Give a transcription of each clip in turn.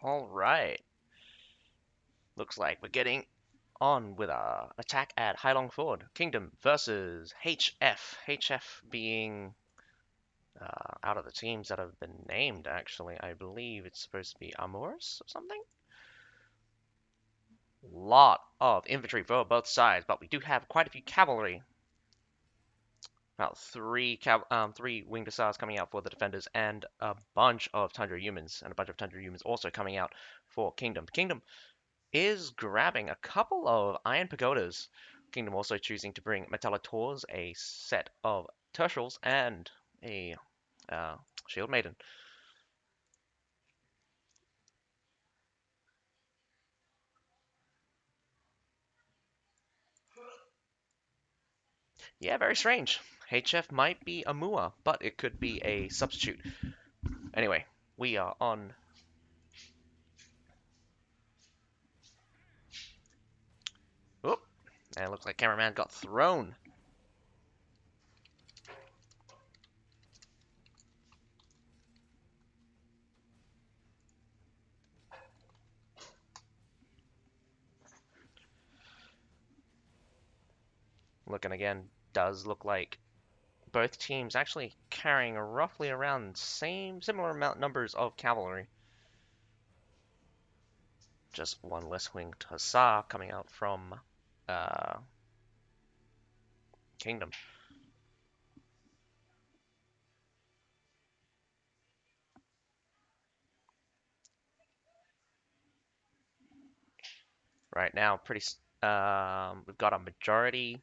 All right. Looks like we're getting on with our attack at Hailong Ford. Kingdom versus HF. HF being out of the teams that have been named, actually. I believe it's supposed to be Amores or something? Lot of infantry for both sides, but we do have quite a few cavalry. About three winged hussars coming out for the defenders, and a bunch of tundra humans, and a bunch of tundra humans also coming out for Kingdom. Kingdom is grabbing a couple of iron pagodas. Kingdom also choosing to bring Metallators, a set of Tertials, and a Shield Maiden. Yeah, very strange. HF might be AMUA, but it could be a substitute. Anyway, we are on. Oh, and it looks like cameraman got thrown. Looking again, does look like both teams actually carrying roughly around similar amount numbers of cavalry. Just one less winged hussar coming out from uh, Kingdom. Right now, we've got a majority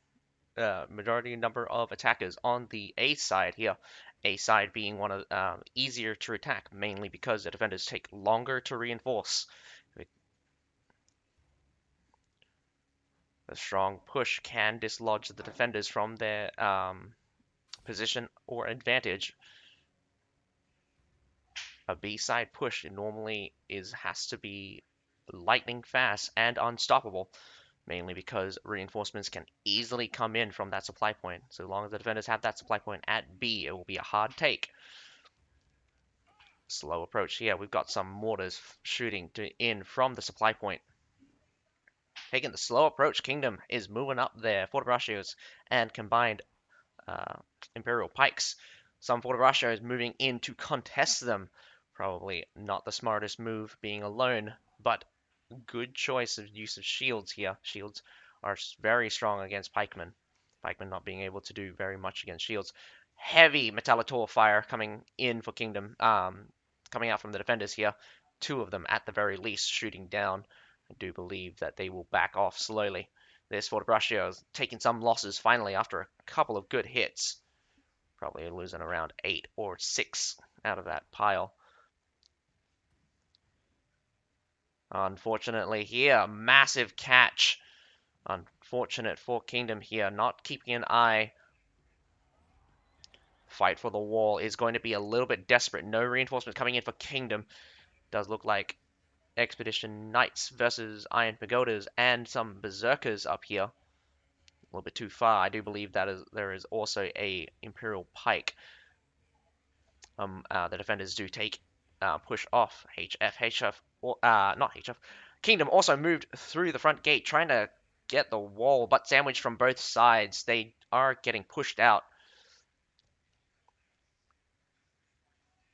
number of attackers on the A side here. A side being one of easier to attack, mainly because the defenders take longer to reinforce. A strong push can dislodge the defenders from their position or advantage. A B side push normally has to be lightning fast and unstoppable, mainly because reinforcements can easily come in from that supply point. So long as the defenders have that supply point at B, it will be a hard take. Slow approach here. We've got some mortars shooting in from the supply point. Taking the slow approach, Kingdom is moving up their Fortibraccios and combined uh, Imperial Pikes. Some Fortibraccios moving in to contest them. Probably not the smartest move being alone, but good choice of use of shields here. Shields are very strong against pikemen. Pikemen not being able to do very much against shields. Heavy Metallitor fire coming in for Kingdom, coming out from the defenders here. Two of them at the very least shooting down. I do believe that they will back off slowly. This Fortebraccio is taking some losses finally after a couple of good hits. Probably losing around 8 or 6 out of that pile. Unfortunately here, massive catch. Unfortunate for Kingdom here, not keeping an eye. Fight for the wall is going to be a little bit desperate. No reinforcements coming in for Kingdom. Does look like Expedition Knights versus Iron Pagodas and some Berserkers up here. A little bit too far. I do believe that there is also a Imperial Pike. The defenders do take push off HF, or not HF. Kingdom also moved through the front gate, trying to get the wall, but sandwiched from both sides. They are getting pushed out.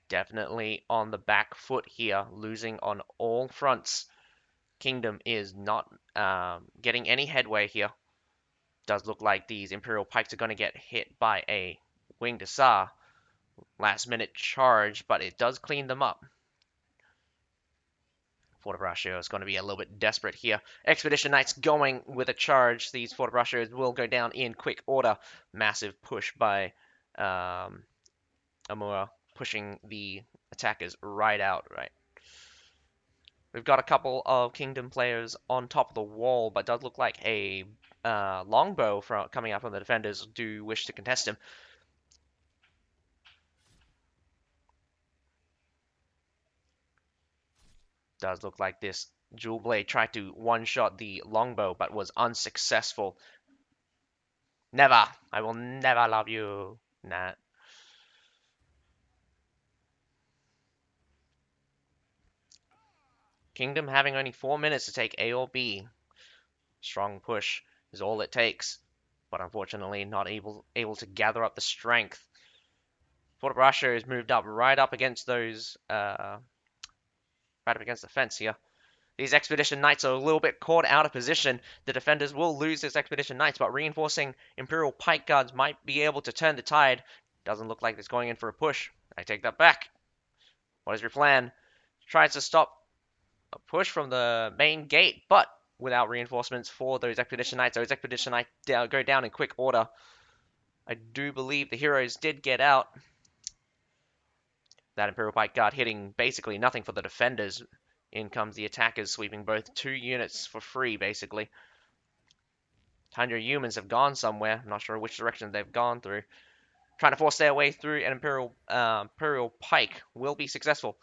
Definitely on the back foot here, losing on all fronts. Kingdom is not getting any headway here. Does look like these Imperial Pikes are going to get hit by a Winged Hussar. Last minute charge, but it does clean them up. Fortebraccio is going to be a little bit desperate here. Expedition Knights going with a charge. These Fortebraccios will go down in quick order. Massive push by AMUA, pushing the attackers right out, right? We've got a couple of Kingdom players on top of the wall, but does look like a longbow coming up from the defenders do wish to contest him. Does look like this Jewel Blade tried to one-shot the longbow, but was unsuccessful. Never! I will never love you. Nah. Kingdom having only 4 minutes to take A or B. Strong push is all it takes, but unfortunately not able to gather up the strength. Fort Russia has moved up right up against those, right up against the fence here. These Expedition Knights are a little bit caught out of position. The defenders will lose this Expedition Knights, but reinforcing Imperial Pike Guards might be able to turn the tide. Doesn't look like it's going in for a push. I take that back. What is your plan? Tries to stop a push from the main gate, but without reinforcements for those Expedition Knights. Those Expedition Knights go down in quick order. I do believe the heroes did get out. That Imperial Pike Guard hitting basically nothing for the defenders. In comes the attackers, sweeping both 2 units for free, basically. 100 humans have gone somewhere. I'm not sure which direction they've gone through. Trying to force their way through an Imperial Pike will be successful.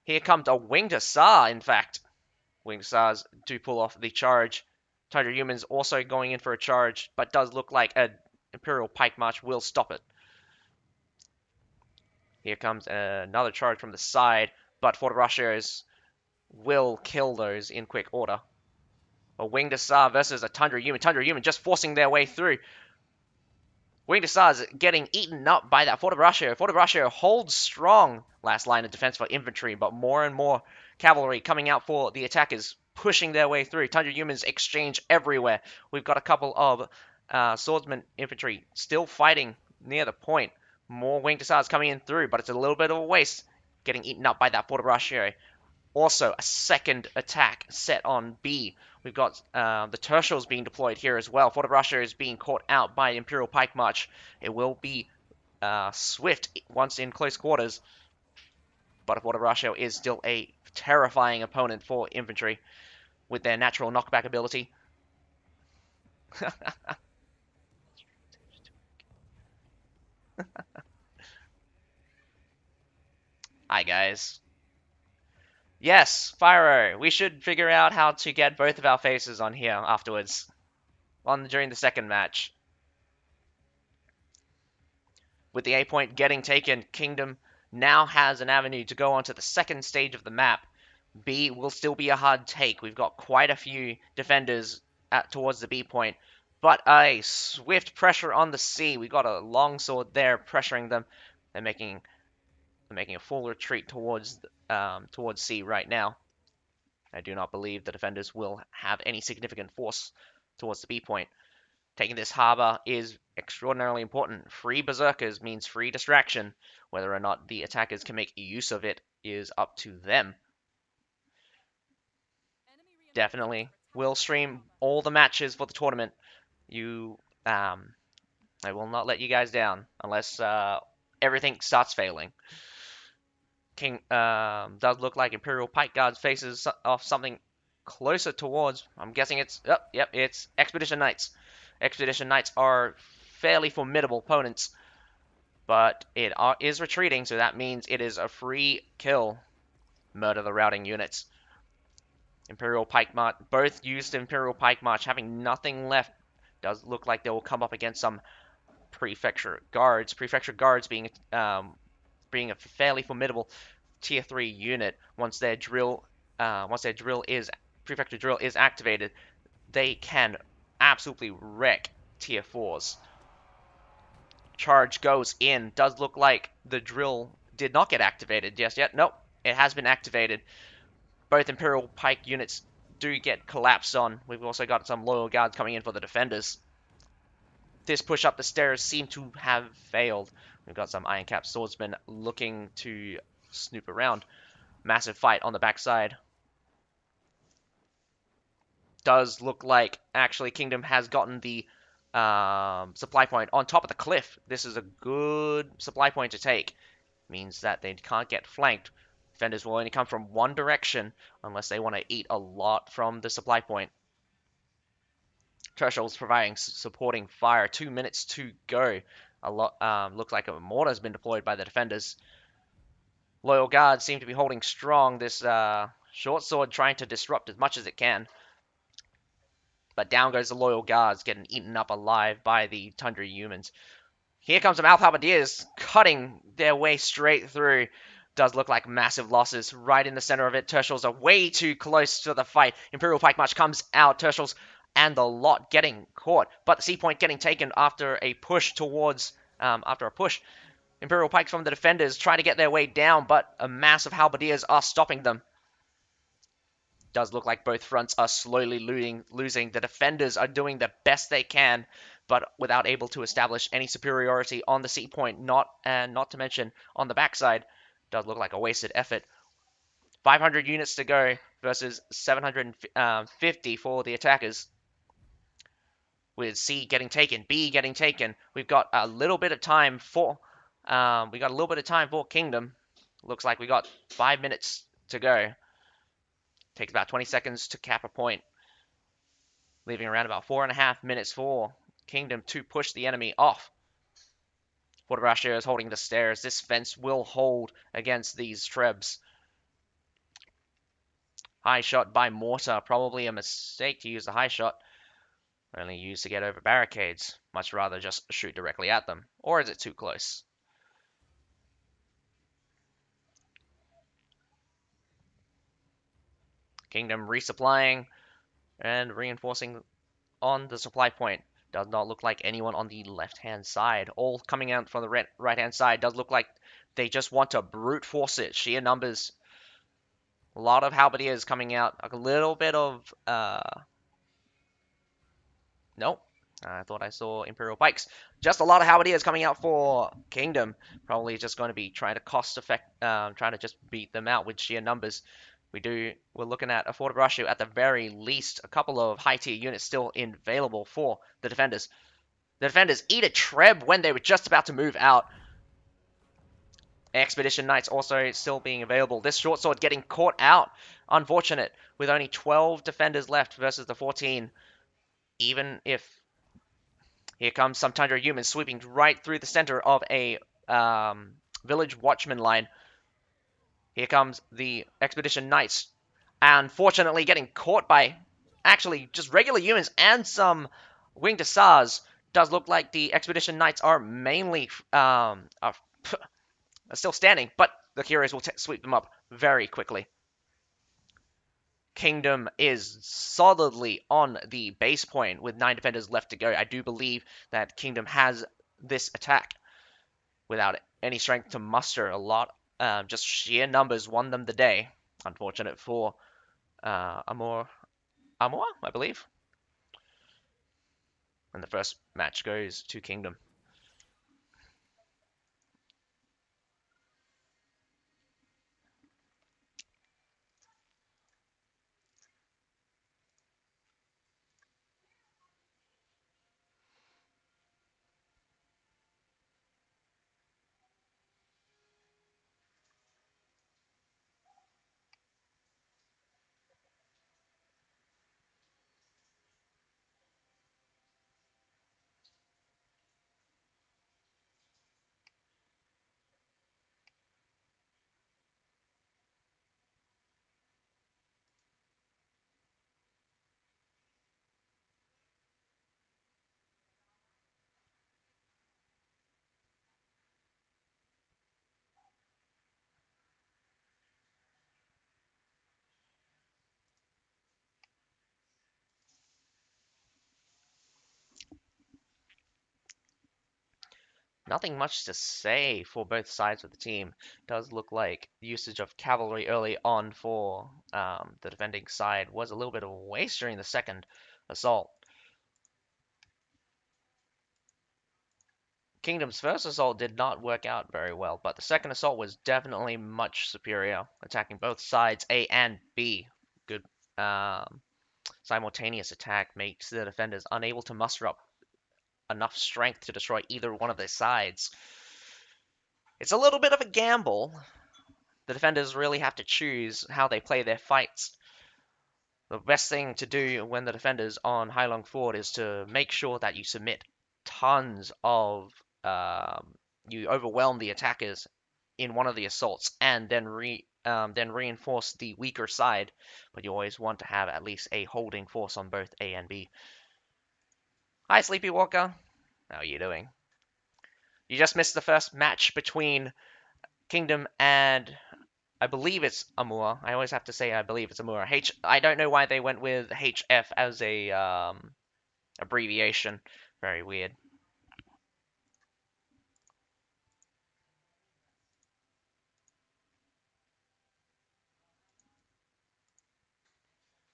Here comes a Winged Hussar, in fact. Winged Hussars do pull off the charge. 100 humans also going in for a charge, but does look like an Imperial Pike March will stop it. Here comes another charge from the side, but Fort Russia's will kill those in quick order. A Winged Hussar versus a Tundra Human. Tundra Human just forcing their way through. Winged Hussars getting eaten up by that Fort of Russia. Fort of Russia holds strong. Last line of defense for infantry, but more and more cavalry coming out for the attackers, pushing their way through. Tundra Humans exchange everywhere. We've got a couple of swordsman infantry still fighting near the point. More Winged Hussars coming in through, but it's a little bit of a waste. Getting eaten up by that Fort of Russia. Also, a second attack set on B. We've got the Tertials being deployed here as well. Fort of Russia is being caught out by Imperial Pike March. It will be swift once in close quarters. But Fort of Russia is still a terrifying opponent for infantry with their natural knockback ability. Hi, guys. Yes, Fyro. We should figure out how to get both of our faces on here afterwards. During the second match. With the A point getting taken, Kingdom now has an avenue to go onto the second stage of the map. B will still be a hard take. We've got quite a few defenders towards the B point, but a swift pressure on the C. We've got a longsword there pressuring them. They're making a full retreat towards C right now. I do not believe the defenders will have any significant force towards the B point. Taking this harbor is extraordinarily important. Free berserkers means free distraction. Whether or not the attackers can make use of it is up to them. Definitely will stream all the matches for the tournament. I will not let you guys down unless everything starts failing. Does look like Imperial Pike Guards faces off something closer towards. I'm guessing it's it's Expedition Knights. Expedition Knights are fairly formidable opponents, but it is retreating, so that means it is a free kill. Murder the routing units. Imperial Pike March, both used Imperial Pike March, having nothing left. Does look like they will come up against some Prefecture Guards. Prefecture Guards being a fairly formidable tier 3 unit. Once their Prefecture Drill is activated, they can absolutely wreck tier 4s. Charge goes in. Does look like the drill did not get activated just yet. Nope, it has been activated. Both Imperial Pike units do get collapsed on. We've also got some loyal guards coming in for the defenders. This push up the stairs seemed to have failed. We've got some Iron Cap swordsmen looking to snoop around. Massive fight on the backside. Does look like actually Kingdom has gotten the supply point on top of the cliff. This is a good supply point to take. Means that they can't get flanked. Defenders will only come from one direction unless they want to eat a lot from the supply point. Tertials providing supporting fire. 2 minutes to go. Looks like a mortar has been deployed by the defenders. Loyal guards seem to be holding strong. This short sword trying to disrupt as much as it can. But down goes the loyal guards, getting eaten up alive by the Tundra humans. Here comes some Alpha Bombardiers cutting their way straight through. Does look like massive losses right in the center of it. Tertials are way too close to the fight. Imperial Pike March comes out. Tertials and the lot getting caught, but the C point getting taken after a push towards after a push. Imperial Pikes from the defenders try to get their way down, but a mass of halberdiers are stopping them. Does look like both fronts are slowly losing. The defenders are doing the best they can, but without able to establish any superiority on the C point, not to mention on the backside. Does look like a wasted effort. 500 units to go versus 750 for the attackers. With C getting taken, B getting taken, we've got a little bit of time for Kingdom. Looks like we got 5 minutes to go. Takes about 20 seconds to cap a point, leaving around about 4.5 minutes for Kingdom to push the enemy off. Fortrashio is holding the stairs. This fence will hold against these Trebs. High shot by Mortar. Probably a mistake to use the high shot. Only used to get over barricades. Much rather just shoot directly at them. Or is it too close? Kingdom resupplying and reinforcing on the supply point. Does not look like anyone on the left-hand side. All coming out from the right-hand side. Does look like they just want to brute force it. Sheer numbers. A lot of halberdiers coming out. A little bit of... Nope. I thought I saw Imperial Pikes. Just a lot of halberdiers coming out for Kingdom. Probably just going to be trying to trying to just beat them out with sheer numbers. We're looking at a Fortrashio at the very least. A couple of high tier units still available for the defenders. The defenders eat a Treb when they were just about to move out. Expedition Knights also still being available. This short sword getting caught out. Unfortunate. With only 12 defenders left versus the 14. Even if... Here comes some Tundra humans sweeping right through the center of a village watchman line. Here comes the Expedition Knights. Unfortunately getting caught by actually just regular humans and some winged hussars. Does look like the Expedition Knights are mainly are still standing, but the heroes will sweep them up very quickly. Kingdom is solidly on the base point with 9 defenders left to go. I do believe that Kingdom has this attack without any strength to muster. A lot, just sheer numbers won them the day. Unfortunate for AMUA, I believe. And the first match goes to Kingdom. Nothing much to say for both sides of the team. Does look like usage of cavalry early on for the defending side was a little bit of a waste during the second assault. Kingdom's first assault did not work out very well, but the second assault was definitely much superior, attacking both sides, A and B. Good simultaneous attack makes the defenders unable to muster up enough strength to destroy either one of their sides. It's a little bit of a gamble. The defenders really have to choose how they play their fights. The best thing to do when the defenders on Heilong Ford is to make sure that you submit tons of you overwhelm the attackers in one of the assaults and then reinforce the weaker side, but you always want to have at least a holding force on both A and B. Hi, Sleepy Walker. How are you doing? You just missed the first match between Kingdom and I believe it's AMUA. I always have to say I believe it's AMUA. I don't know why they went with HF as a abbreviation. Very weird.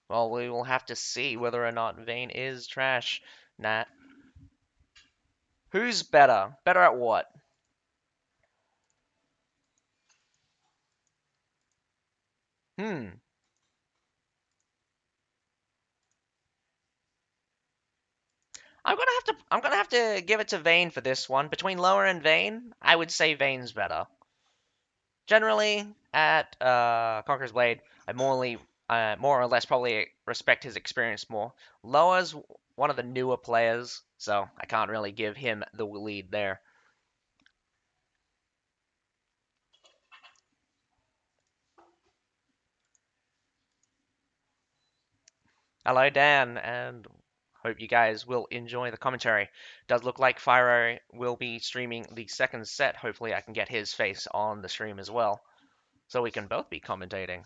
Well, we will have to see whether or not Vayne is trash. Nat. Who's better? Better at what? Hmm. I'm gonna have to give it to Vayne for this one. Between Lower and Vayne, I would say Vayne's better. Generally, at Conqueror's Blade, I more or less probably respect his experience more. Lower's one of the newer players, so I can't really give him the lead there. Hello, Dan, and hope you guys will enjoy the commentary. Does look like Fyro will be streaming the second set. Hopefully, I can get his face on the stream as well, so we can both be commentating.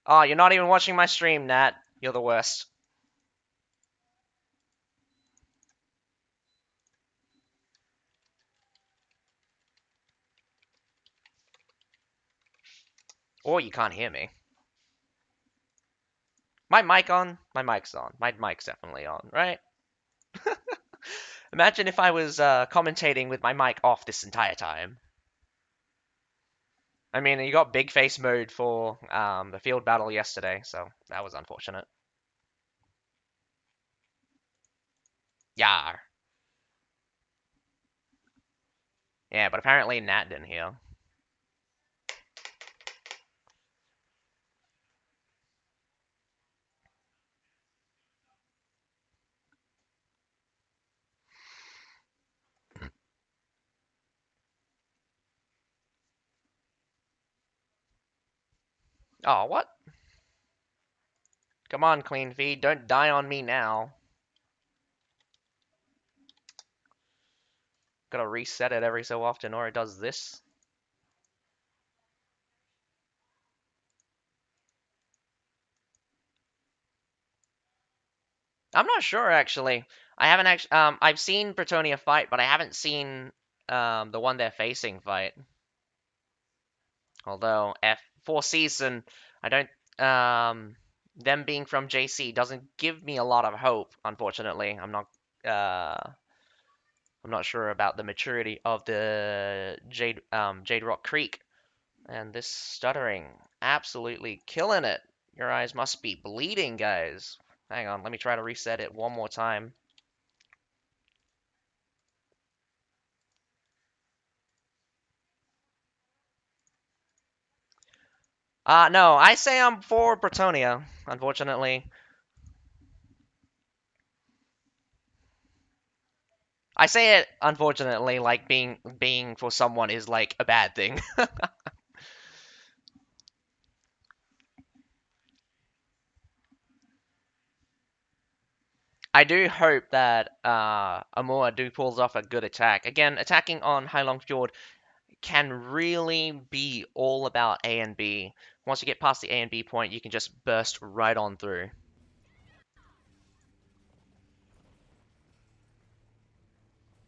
Oh, you're not even watching my stream, Nat. You're the worst. Or you can't hear me. My mic on? My mic's on. My mic's definitely on, right? Imagine if I was commentating with my mic off this entire time. I mean, you got big face mode for the field battle yesterday, so that was unfortunate. Yeah. Yeah, but apparently Nat didn't hear. Oh, what? Come on, Clean Feed, don't die on me now. Gotta reset it every so often, or it does this. I'm not sure actually. I haven't actually. I've seen Bretonnia fight, but I haven't seen the one they're facing fight. Although FourSeason, I don't. Them being from JC doesn't give me a lot of hope. Unfortunately, I'm not. I'm not sure about the maturity of the Jade Rock Creek. And this stuttering, absolutely killing it. Your eyes must be bleeding, guys. Hang on, let me try to reset it one more time. No, I say I'm for Bretonnia, unfortunately. I say it unfortunately like being for someone is like a bad thing. I do hope that AMUA do pulls off a good attack. Again, attacking on Heilong Fjord can really be all about A and B. Once you get past the A and B point, you can just burst right on through.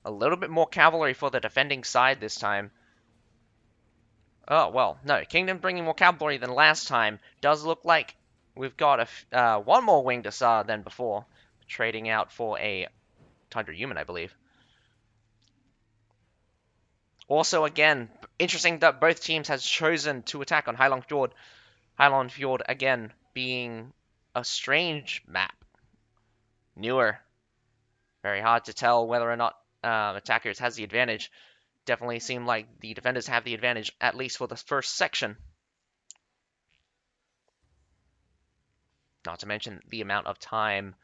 A little bit more cavalry for the defending side this time. Oh, well, no. Kingdom bringing more cavalry than last time. Does look like we've got one more winged Asar than before. Trading out for a Tundra Human, I believe. Also, again, interesting that both teams has chosen to attack on Heilong Fjord. Heilong Fjord, again, being a strange map. Newer. Very hard to tell whether or not attackers has the advantage. Definitely seem like the defenders have the advantage, at least for the first section. Not to mention the amount of time.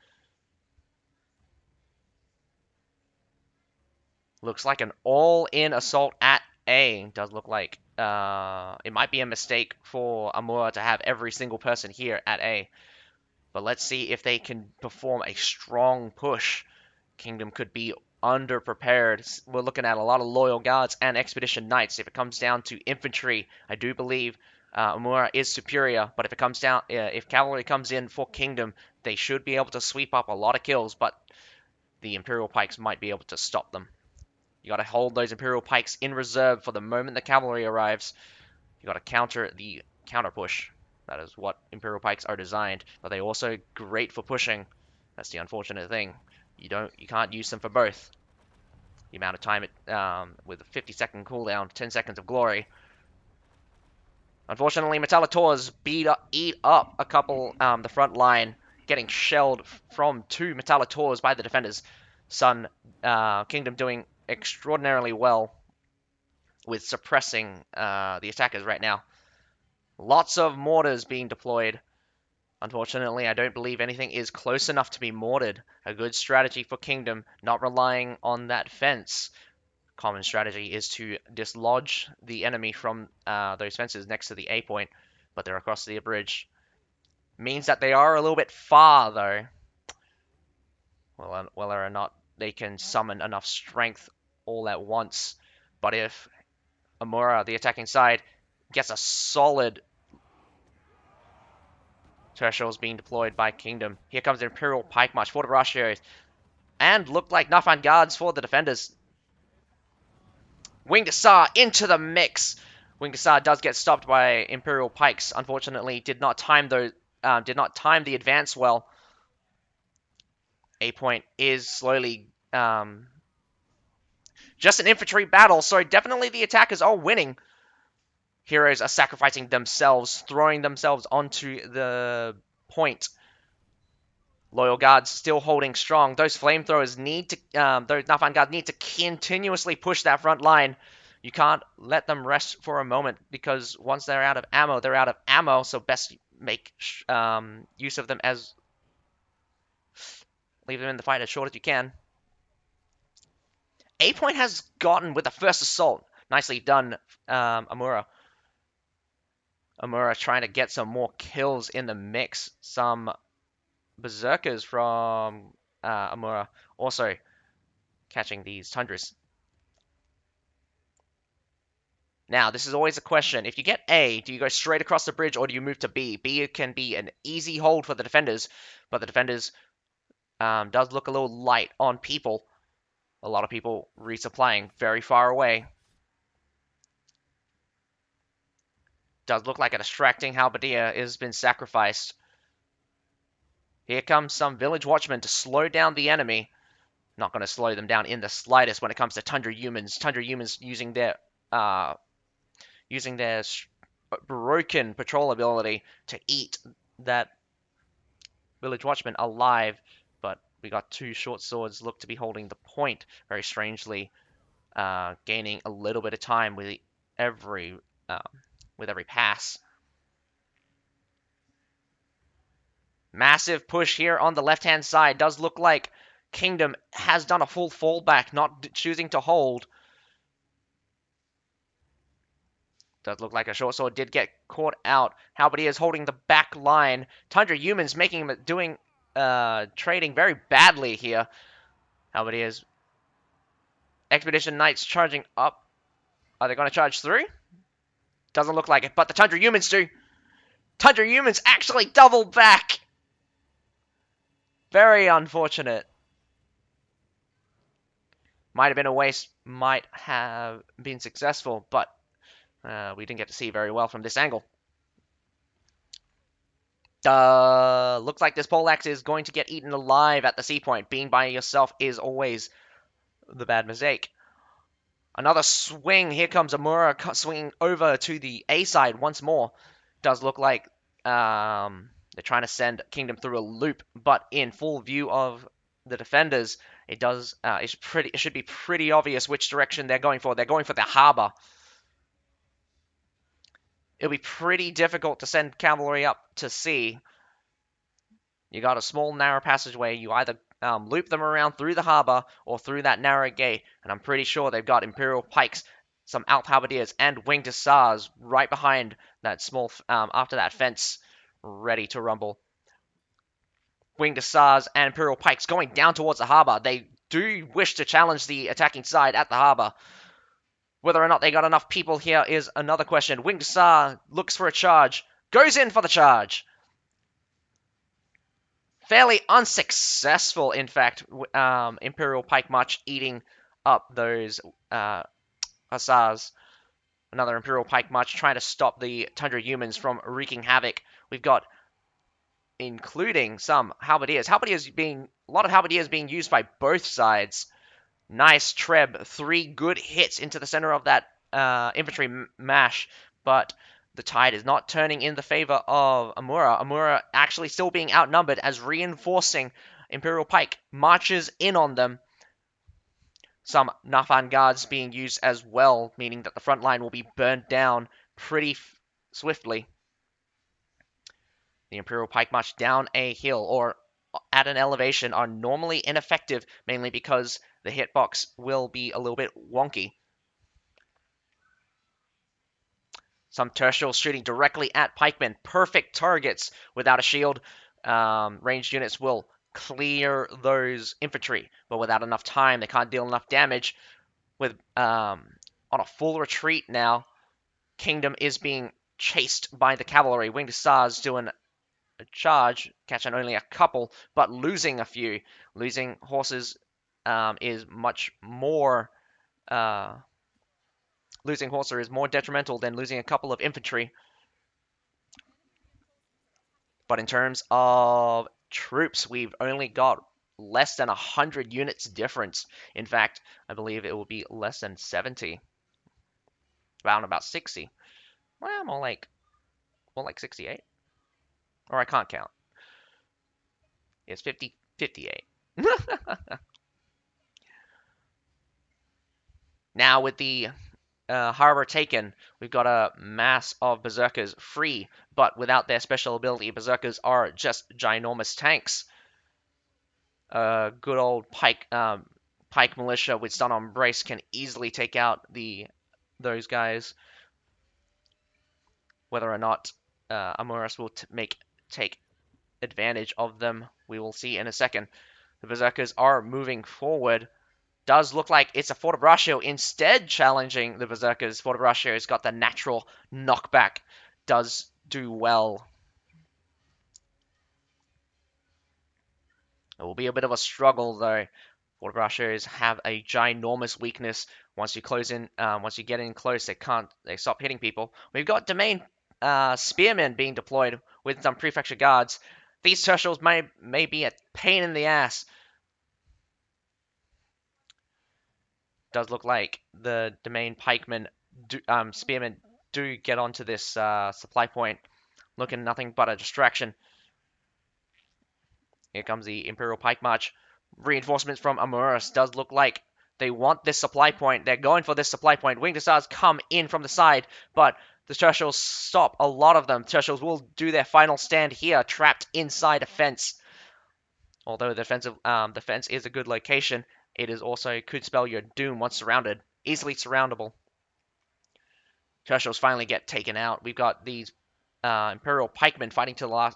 Looks like an all-in assault at A. Does look like it might be a mistake for AMUA to have every single person here at A. But let's see if they can perform a strong push. Kingdom could be underprepared. We're looking at a lot of loyal guards and expedition knights. If it comes down to infantry, I do believe AMUA is superior, but if it comes down, if cavalry comes in for Kingdom, they should be able to sweep up a lot of kills, but the Imperial Pikes might be able to stop them. You got to hold those Imperial Pikes in reserve for the moment the cavalry arrives. You got to counter the counter push. That is what Imperial Pikes are designed, but they're also great for pushing. That's the unfortunate thing. You can't use them for both. The amount of time with a 50-second cooldown, 10 seconds of glory. Unfortunately, Metallators eat up a couple the front line, getting shelled from 2 Metallators by the defenders. Sun Kingdom doing extraordinarily well with suppressing the attackers right now. Lots of mortars being deployed. Unfortunately, I don't believe anything is close enough to be mortared. A good strategy for Kingdom, not relying on that fence. Common strategy is to dislodge the enemy from those fences next to the A point, but they're across the bridge. Means that they are a little bit far, though. Well, whether or not they can summon enough strength all at once. But if AMUA, the attacking side, gets a solid Tertials being deployed by Kingdom. Here comes the Imperial Pike March for the Rashios. And look like Nafan Guards for the defenders. Winged Hussar into the mix. Winged Hussar does get stopped by Imperial Pikes. Unfortunately, did not time the advance well. A point is slowly just an infantry battle, so definitely the attackers are winning. Heroes are sacrificing themselves, throwing themselves onto the point. Loyal Guards still holding strong. Those flamethrowers need to, those Nafan Guards need to continuously push that front line. You can't let them rest for a moment because once they're out of ammo, they're out of ammo. So best make use of them as leave them in the fight as short as you can. A point has gotten with the first assault. Nicely done, AMUA. AMUA trying to get some more kills in the mix. Some berserkers from AMUA also catching these tundras. Now, this is always a question. If you get A, do you go straight across the bridge or do you move to B? B can be an easy hold for the defenders, but the defenders does look a little light on people. A lot of people resupplying very far away. Does look like a distracting halberdier has been sacrificed. Here comes some village watchmen to slow down the enemy. Not going to slow them down in the slightest when it comes to Tundra humans. Tundra humans using their broken patrol ability to eat that village watchman alive. But we got 2 short swords look to be holding the point very strangely, gaining a little bit of time with every pass. Massive push here on the left-hand side. Does look like Kingdom has done a full fallback, not choosing to hold. Does look like a short sword did get caught out. Halberdier is holding the back line. Tundra humans trading very badly here. Halberdier's expedition knights charging up. Are they going to charge through? Doesn't look like it, but the Tundra humans do. Tundra humans actually double back. Very unfortunate. Might have been a waste, might have been successful, but we didn't get to see very well from this angle. Looks like this poleaxe is going to get eaten alive at the C point. Being by yourself is always the bad mistake. Another swing. Here comes AMUA swinging over to the A side once more. Does look like they're trying to send Kingdom through a loop, but in full view of the defenders, it should be pretty obvious which direction they're going for. They're going for the harbor. It'll be pretty difficult to send cavalry up to sea. You got a small narrow passageway. You either loop them around through the harbor or through that narrow gate, and I'm pretty sure they've got Imperial Pikes, some Alp Halberdiers, and Winged Hussars right behind that small after that fence, ready to rumble. Winged Hussars and Imperial Pikes going down towards the harbor. They do wish to challenge the attacking side at the harbour. Whether or not they got enough people here is another question. Winged Hussar looks for a charge, goes in for the charge. Fairly unsuccessful, in fact. Imperial Pike March eating up those Hussars. Another Imperial Pike March trying to stop the Tundra humans from wreaking havoc. We've got, including some halberdiers. A lot of halberdiers being used by both sides. Nice Treb, 3 good hits into the center of that infantry mash, but the tide is not turning in the favor of AMUA. AMUA actually still being outnumbered as reinforcing Imperial Pike marches in on them. Some Nafan guards being used as well, meaning that the front line will be burned down pretty swiftly. The Imperial Pike March down a hill or at an elevation are normally ineffective, mainly because the hitbox will be a little bit wonky. Some tertials shooting directly at pikemen. Perfect targets without a shield. Ranged units will clear those infantry, but without enough time, they can't deal enough damage. With on a full retreat now, Kingdom is being chased by the cavalry. Winged Hussars doing a charge, catching only a couple, but losing a few. Losing horses is much more. Losing horses is more detrimental than losing a couple of infantry. But in terms of troops, we've only got less than 100 units difference. In fact, I believe it will be less than 70. Around about 60. Well, more like 68. Or I can't count. It's 58. Now with the harbor taken, we've got a mass of berserkers free, but without their special ability, berserkers are just ginormous tanks. Good old Pike militia with stun on brace can easily take out those guys. Whether or not Amoris will take advantage of them, we will see in a second. The berserkers are moving forward. Does look like it's a Fortebraccio instead challenging the berserkers. Fortebraccio's got the natural knockback. Does do well. It will be a bit of a struggle though. Fortebraccios have a ginormous weakness. Once you get in close, they stop hitting people. We've got domain spearmen being deployed with some prefecture guards. These tertials may be a pain in the ass. Does look like the domain pikemen, spearmen do get onto this supply point. Looking nothing but a distraction. Here comes the Imperial Pike March. Reinforcements from Amoris. Does look like they want this supply point. They're going for this supply point. Winged Hussars come in from the side, but the tertials stop a lot of them. Tertials will do their final stand here, trapped inside a fence. Although the fence is a good location, it is also could spell your doom once surrounded. Easily surroundable. Tertials finally get taken out. We've got these Imperial pikemen fighting to the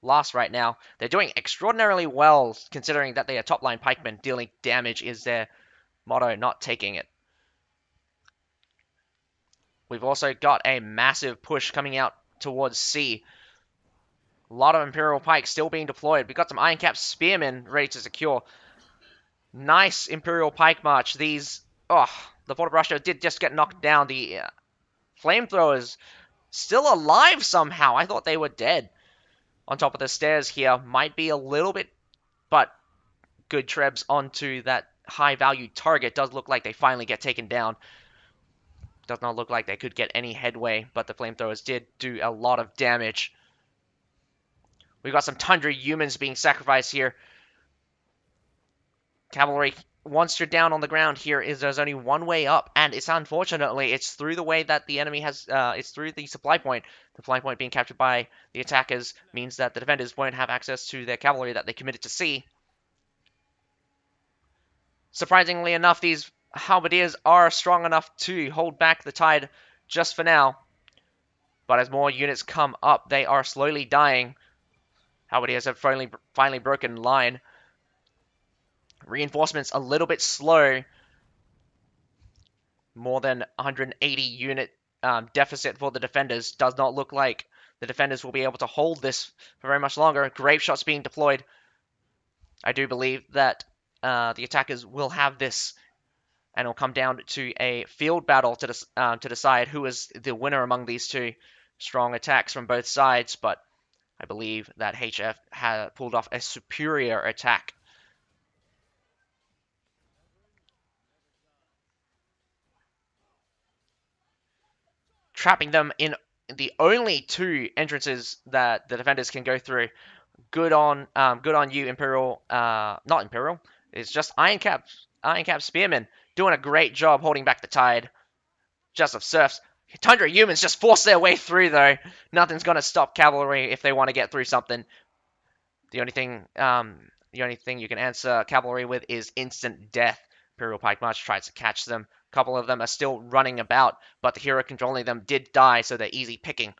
last right now. They're doing extraordinarily well, considering that they are top-line pikemen. Dealing damage is their motto, not taking it. We've also got a massive push coming out towards C. A lot of Imperial pikes still being deployed. We've got some Iron-Cap spearmen ready to secure. Nice Imperial Pike March. The Fortebraccio did just get knocked down. The flamethrowers still alive somehow. I thought they were dead. On top of the stairs here, might be a little bit, but good trebs onto that high-value target. Does look like they finally get taken down. Does not look like they could get any headway, but the flamethrowers did do a lot of damage. We've got some Tundra humans being sacrificed here. Cavalry, once you're down on the ground here, there's only one way up, and unfortunately it's through the way that the enemy has. It's through the supply point. The supply point being captured by the attackers means that the defenders won't have access to their cavalry that they committed to sea. Surprisingly enough, these halberdiers are strong enough to hold back the tide just for now. But as more units come up, they are slowly dying. Halberdiers have finally broken line. Reinforcements a little bit slow. More than 180 unit deficit for the defenders. Does not look like the defenders will be able to hold this for very much longer. Grave shots being deployed. I do believe that the attackers will have this, and it'll come down to a field battle to decide who is the winner among these two. Strong attacks from both sides, but I believe that HF had pulled off a superior attack. Trapping them in the only two entrances that the defenders can go through. Good on you, Imperial. Not Imperial. It's just Iron Cap Spearmen doing a great job holding back the tide. Just of serfs. Tundra humans just force their way through though. Nothing's gonna stop cavalry if they want to get through something. The only thing you can answer cavalry with is instant death. Imperial Pike March tries to catch them. A couple of them are still running about, but the hero controlling them did die, so they're easy picking.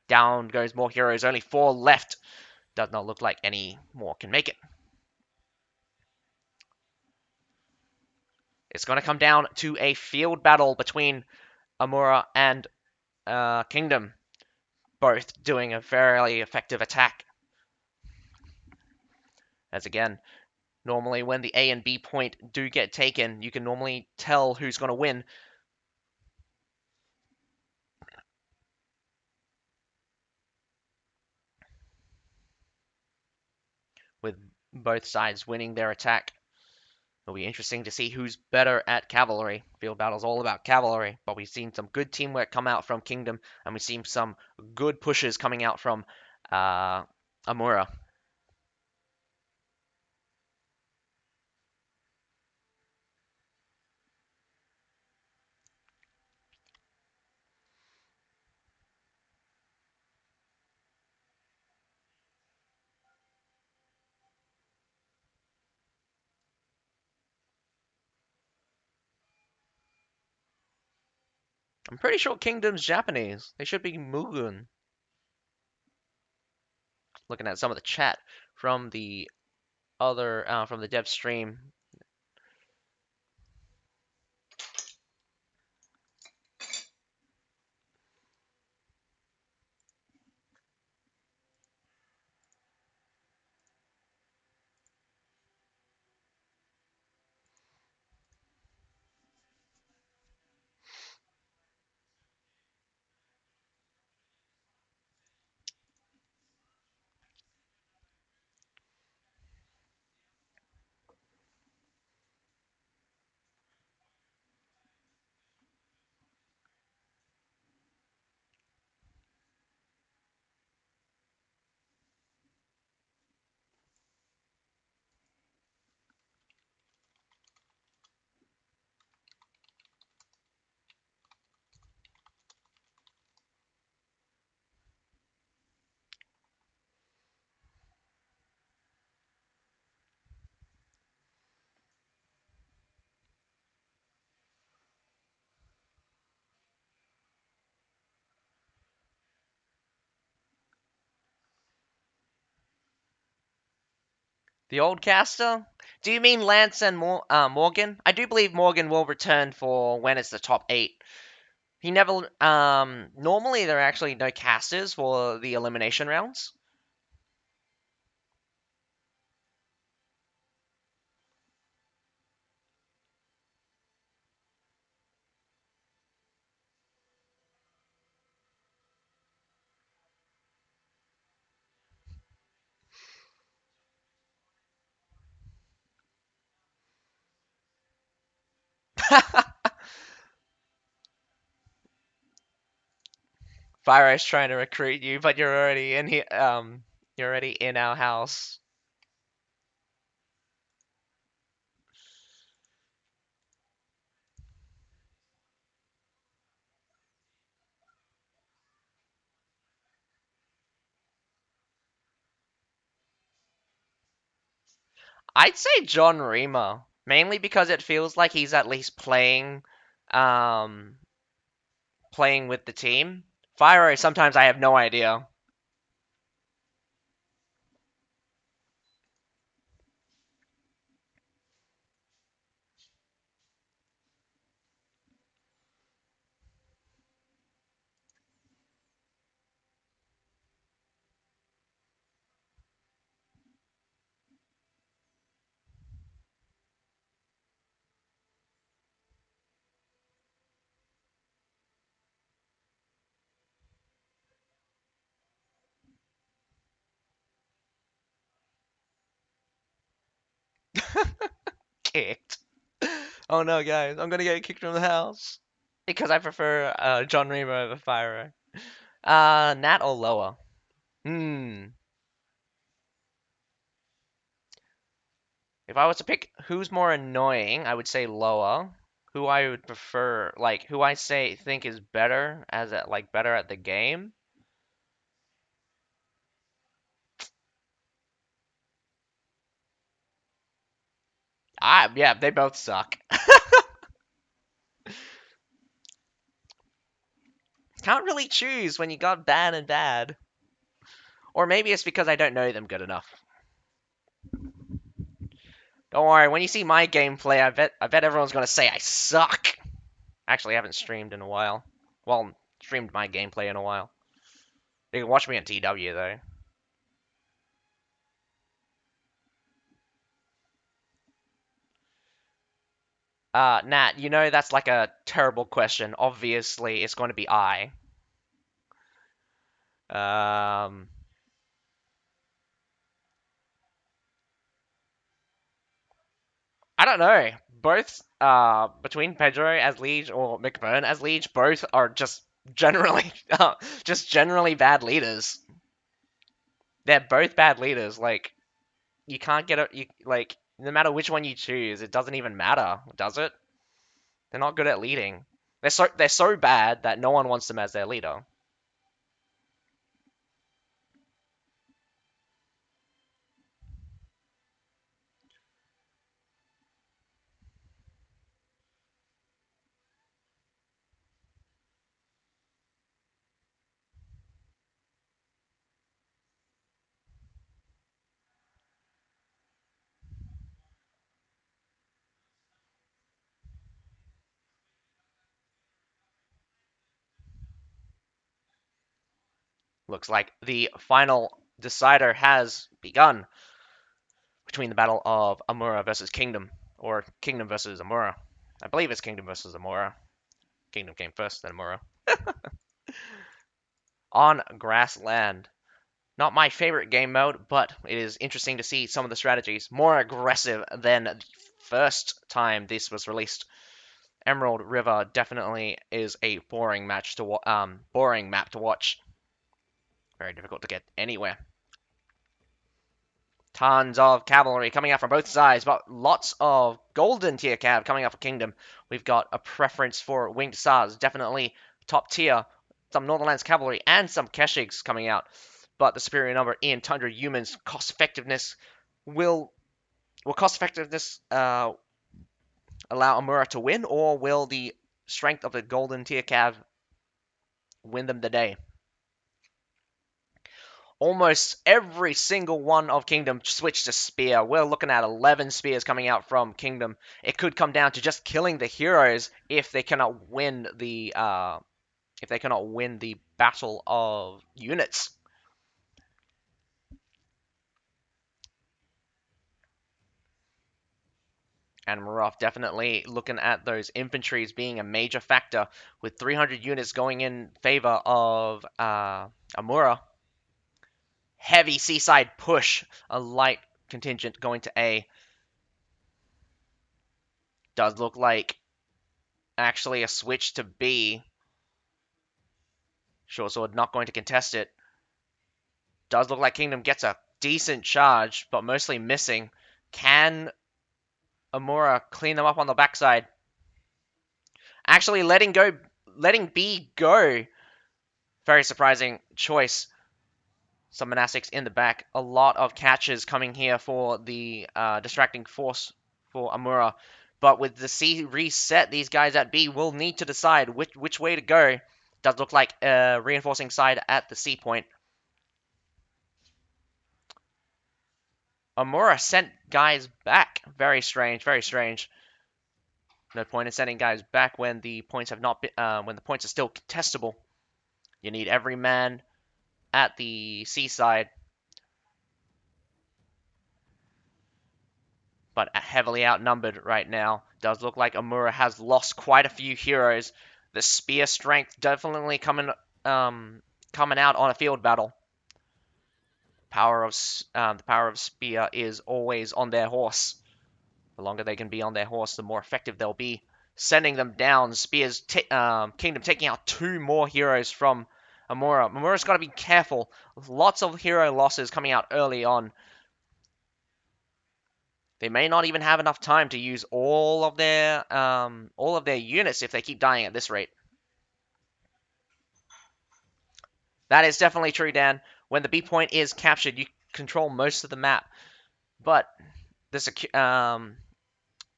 Down goes more heroes. Only 4 left. Does not look like any more can make it. It's going to come down to a field battle between AMUA and Kingdom, both doing a fairly effective attack. As again, normally when the A and B point do get taken, you can normally tell who's going to win. With both sides winning their attack. It'll be interesting to see who's better at cavalry. Field battle's all about cavalry, but we've seen some good teamwork come out from Kingdom, and we've seen some good pushes coming out from AMUA. I'm pretty sure Kingdom's Japanese. They should be Mugun. Looking at some of the chat from the from the dev stream. The old caster? Do you mean Lance and Morgan? I do believe Morgan will return for when it's the top 8. He never. Normally, there are actually no casters for the elimination rounds. Fire's trying to recruit you, but you're already in here. You're already in our house. I'd say John Rima, mainly because it feels like he's at least um, playing with the team. Fire, sometimes I have no idea. kicked. Oh no, guys, I'm gonna get kicked from the house because I prefer John Remo over Fyro. Nat or lower? Hmm. If I was to pick who's more annoying, I would say lower. Who I would prefer, like who I say think is better as at like better at the game. Yeah, they both suck. Can't really choose when you got bad and bad. Or maybe it's because I don't know them good enough. Don't worry, when you see my gameplay, I bet everyone's gonna say I suck. Actually, I haven't streamed in a while. Well, streamed my gameplay in a while. You can watch me on TW though. Nat, you know that's like a terrible question. Obviously, it's going to be I. Um, I don't know. Both, between Pedro as Liege or McBurn as Liege, both are generally, just generally bad leaders. They're both bad leaders. Like you can't get it. You like no matter which one you choose, it doesn't even matter, does it? They're not good at leading. They're so bad that no one wants them as their leader. Looks like the final decider has begun between the battle of Amura versus Kingdom, or Kingdom versus Amura. I believe it's Kingdom versus Amura. Kingdom came first, then Amura. On grassland. Not my favorite game mode, but it is interesting to see some of the strategies. More aggressive than the first time this was released. Emerald River definitely is a boring map to watch. Very difficult to get anywhere. Tons of cavalry coming out from both sides, but lots of golden tier cav coming out for Kingdom. We've got a preference for winged stars, definitely top tier. Some Northernlands cavalry and some Keshigs coming out, but the superior number in Tundra humans. Cost effectiveness will cost effectiveness allow Amura to win, or will the strength of the golden tier cav win them the day? Almost every single one of Kingdom switched to Spear. We're looking at 11 Spears coming out from Kingdom. It could come down to just killing the heroes if they cannot win the battle of units. And Marov definitely looking at those infantries being a major factor, with 300 units going in favor of Amura. Heavy seaside push, a light contingent going to A. Does look like actually a switch to B. Short Sword not going to contest it. Does look like Kingdom gets a decent charge, but mostly missing. Can Amura clean them up on the backside? Actually letting B go. Very surprising choice. Some monastics in the back. A lot of catches coming here for the distracting force for Amura. But with the C reset, these guys at B will need to decide which way to go. Does look like a reinforcing side at the C point. Amura sent guys back. Very strange, very strange. No point in sending guys back when the points have not been, when the points are still contestable. You need every man at the seaside, but heavily outnumbered right now. Does look like Amura has lost quite a few heroes. The spear strength definitely coming out on a field battle. The power of spear is always on their horse. The longer they can be on their horse, the more effective they'll be. Sending them down. Spears, Kingdom taking out 2 more heroes from AMUA. AMUA's got to be careful. Lots of hero losses coming out early on. They may not even have enough time to use all of their units if they keep dying at this rate. That is definitely true, Dan. When the B point is captured, you control most of the map. But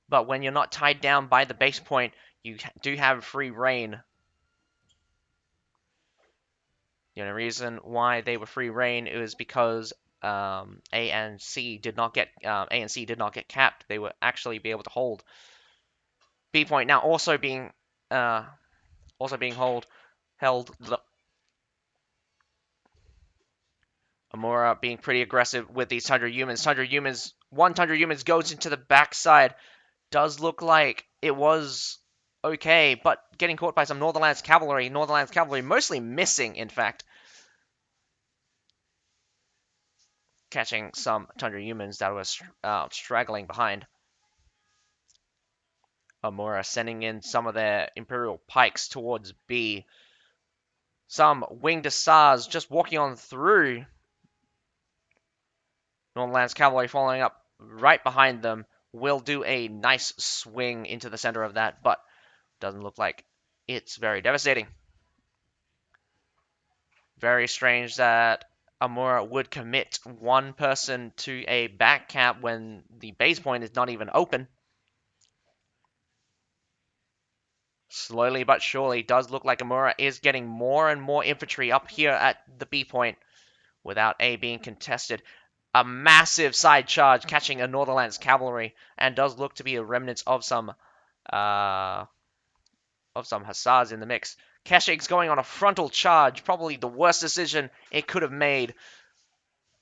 but when you're not tied down by the base point, you do have free reign. The only reason why they were free reign is because A and C did not get capped. They were actually be able to hold. B point now also being held. AMUA being pretty aggressive with these Tundra Humans. One Tundra Humans goes into the backside. Does look like it was okay, but getting caught by some Northernlands Cavalry. Northernlands Cavalry mostly missing, in fact. Catching some Tundra Humans that were straggling behind. AMUA sending in some of their Imperial Pikes towards B. Some Winged Hussars just walking on through. Northernlands Cavalry following up right behind them. Will do a nice swing into the center of that, but doesn't look like it's very devastating. Very strange that AMUA would commit one person to a back cap when the base point is not even open. Slowly but surely, does look like AMUA is getting more and more infantry up here at the B point without A being contested. A massive side charge catching a Northernlands Cavalry, and does look to be a remnant of some Hussars in the mix. Keshig's going on a frontal charge, probably the worst decision it could have made.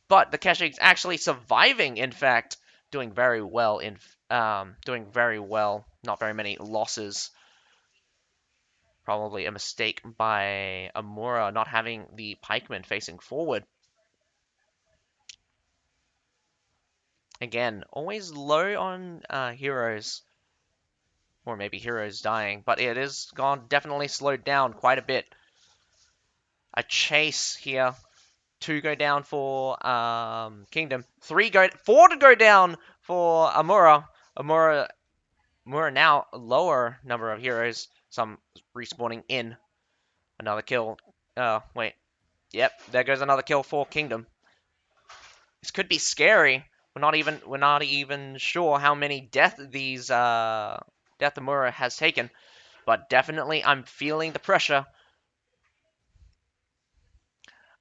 But the Keshig's actually surviving, in fact, doing very well. Not very many losses. Probably a mistake by AMUA not having the pikemen facing forward. Again, always low on heroes. Or maybe heroes dying. But it is definitely slowed down quite a bit. A chase here. 2 go down for Kingdom. 4 to go down for AMUA. AMUA now lower number of heroes. Some respawning in. Another kill. Wait. Yep, there goes another kill for Kingdom. This could be scary. We're not even sure how many death AMUA has taken, but definitely I'm feeling the pressure.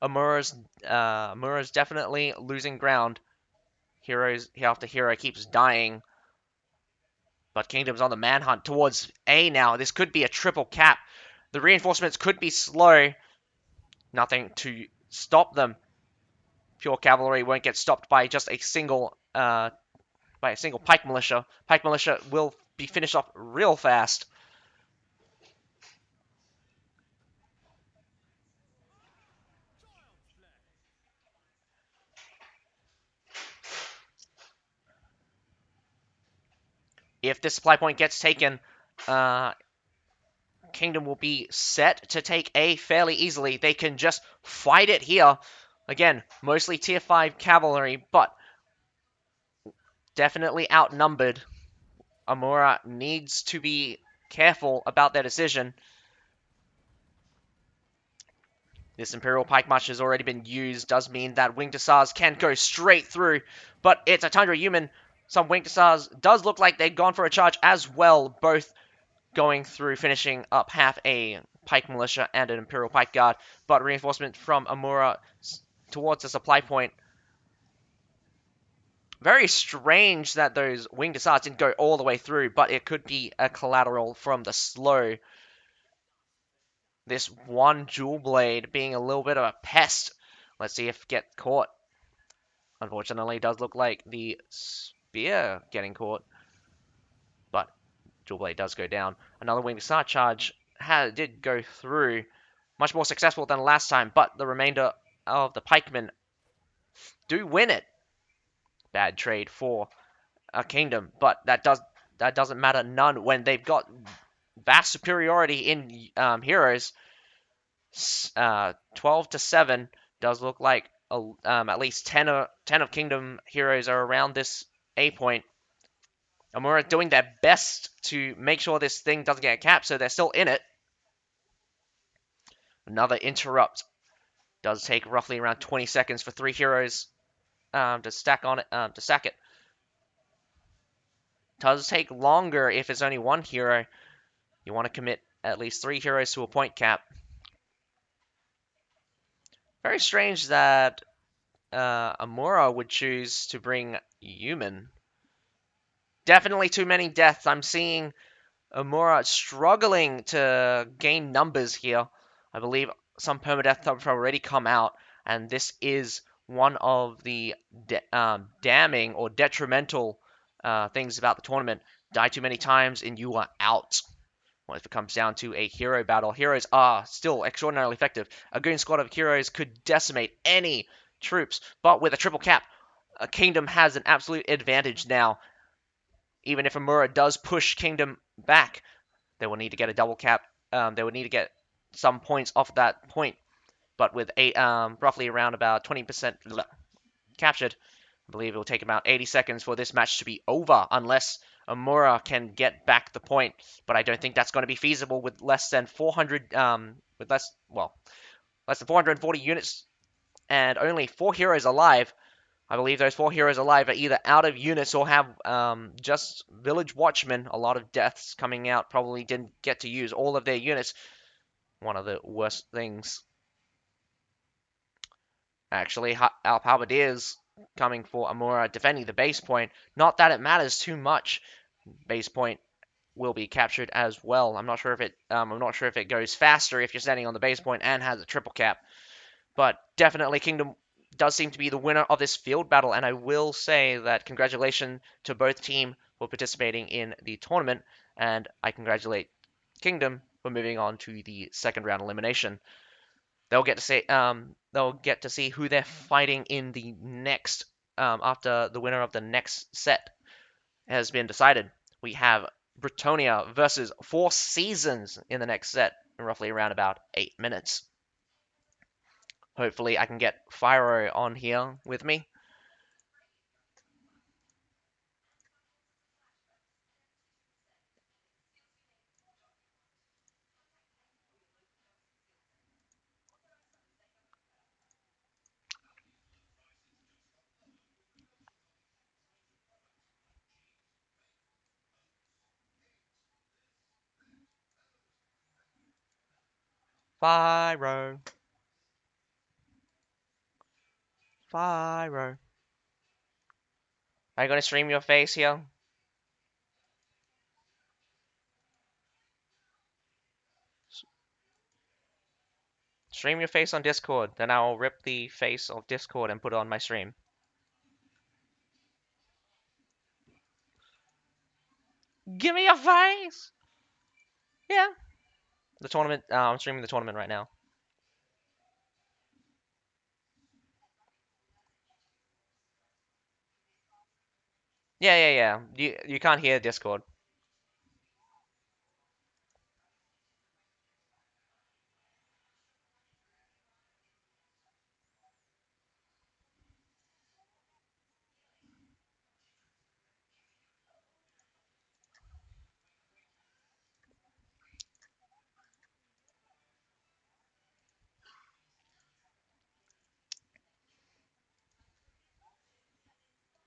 AMUA's definitely losing ground. Heroes after hero keeps dying, but Kingdom's on the manhunt towards A now. This could be a triple cap. The reinforcements could be slow. Nothing to stop them. Pure cavalry won't get stopped by just a single pike militia. Pike militia will be finished off real fast. If this supply point gets taken, Kingdom will be set to take A fairly easily. They can just fight it here. Again, mostly tier 5 cavalry, but definitely outnumbered. AMUA needs to be careful about their decision. This Imperial Pike March has already been used, does mean that Winged Hussars can go straight through, but it's a Tundra Human. Some Winged Hussars does look like they've gone for a charge as well, both going through, finishing up half a Pike Militia and an Imperial Pike Guard, but reinforcement from AMUA towards the supply point. Very strange that those Winged Hussars didn't go all the way through, but it could be a collateral from the slow. This one Jewel Blade being a little bit of a pest. Let's see if it gets caught. Unfortunately, it does look like the spear getting caught. But Jewel Blade does go down. Another Winged Hussar charge did go through. Much more successful than last time, but the remainder of the pikemen do win it. Bad trade for a kingdom, but that doesn't matter none when they've got vast superiority in heroes. 12 to 7 does look like at least 10 of kingdom heroes are around this A point. AMUA doing their best to make sure this thing doesn't get capped, so they're still in it. Another interrupt. Does take roughly around 20 seconds for 3 heroes to stack on it, to stack it. Does take longer if it's only one hero. You want to commit at least 3 heroes to a point cap. Very strange that AMUA would choose to bring human. Definitely too many deaths. I'm seeing AMUA struggling to gain numbers here. I believe some permadeath have already come out, and this is one of the damning or detrimental things about the tournament. Die too many times and you are out. Well, if it comes down to a hero battle, heroes are still extraordinarily effective. A goon squad of heroes could decimate any troops, but with a triple cap, a Kingdom has an absolute advantage now. Even if AMUA does push Kingdom back, they will need to get a double cap. They would need to get some points off that point. But with roughly around about 20% captured, I believe it will take about 80 seconds for this match to be over, unless AMUA can get back the point. But I don't think that's going to be feasible with less than 400, less than 440 units and only 4 heroes alive. I believe those 4 heroes alive are either out of units or have just village watchmen. A lot of deaths coming out. Probably didn't get to use all of their units. One of the worst things. Actually, Alp Halberdiers coming for AMUA, defending the base point. Not that it matters too much. Base point will be captured as well. I'm not sure if it goes faster if you're standing on the base point and has a triple cap. But definitely Kingdom does seem to be the winner of this field battle, and I will say that congratulations to both teams for participating in the tournament, and I congratulate Kingdom for moving on to the second round elimination. They'll get to see who they're fighting in the next after the winner of the next set has been decided. We have Bretonnia versus FourSeasons in the next set in roughly around about 8 minutes. Hopefully I can get Fyro on here with me. Fyro. Fyro. Are you going to stream your face here? Stream your face on Discord, then I'll rip the face of Discord and put it on my stream. Give me your face! Yeah. The tournament, I'm streaming the tournament right now. Yeah. You can't hear Discord.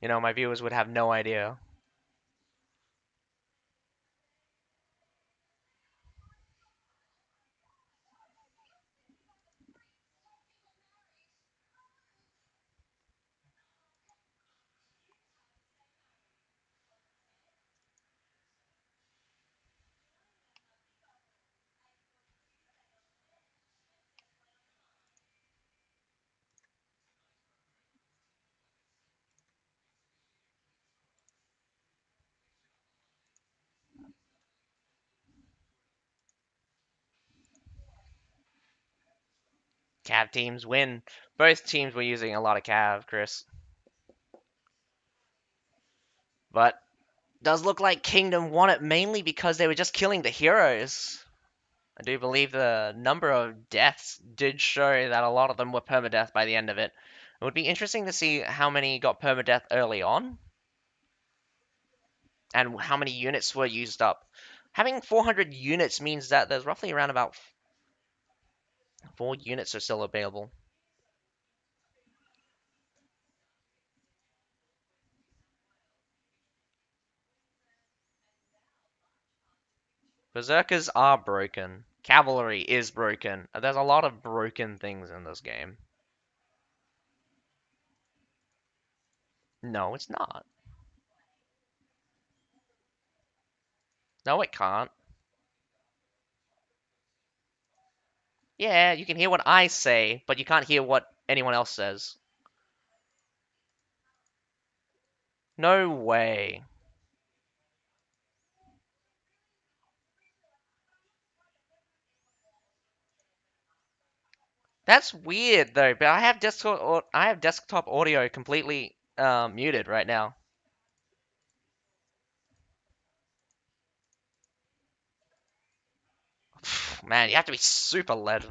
You know, my viewers would have no idea. Cav teams win. Both teams were using a lot of Cav, Chris. But does look like Kingdom won it mainly because they were just killing the heroes. I do believe the number of deaths did show that a lot of them were permadeath by the end of it. It would be interesting to see how many got permadeath early on and how many units were used up. Having 400 units means that there's roughly around about 4 units are still available. Berserkers are broken. Cavalry is broken. There's a lot of broken things in this game. No, it's not. No, it can't. Yeah, you can hear what I say, but you can't hear what anyone else says. No way. That's weird though, but I have desktop audio completely muted right now. Man, you have to be super loud.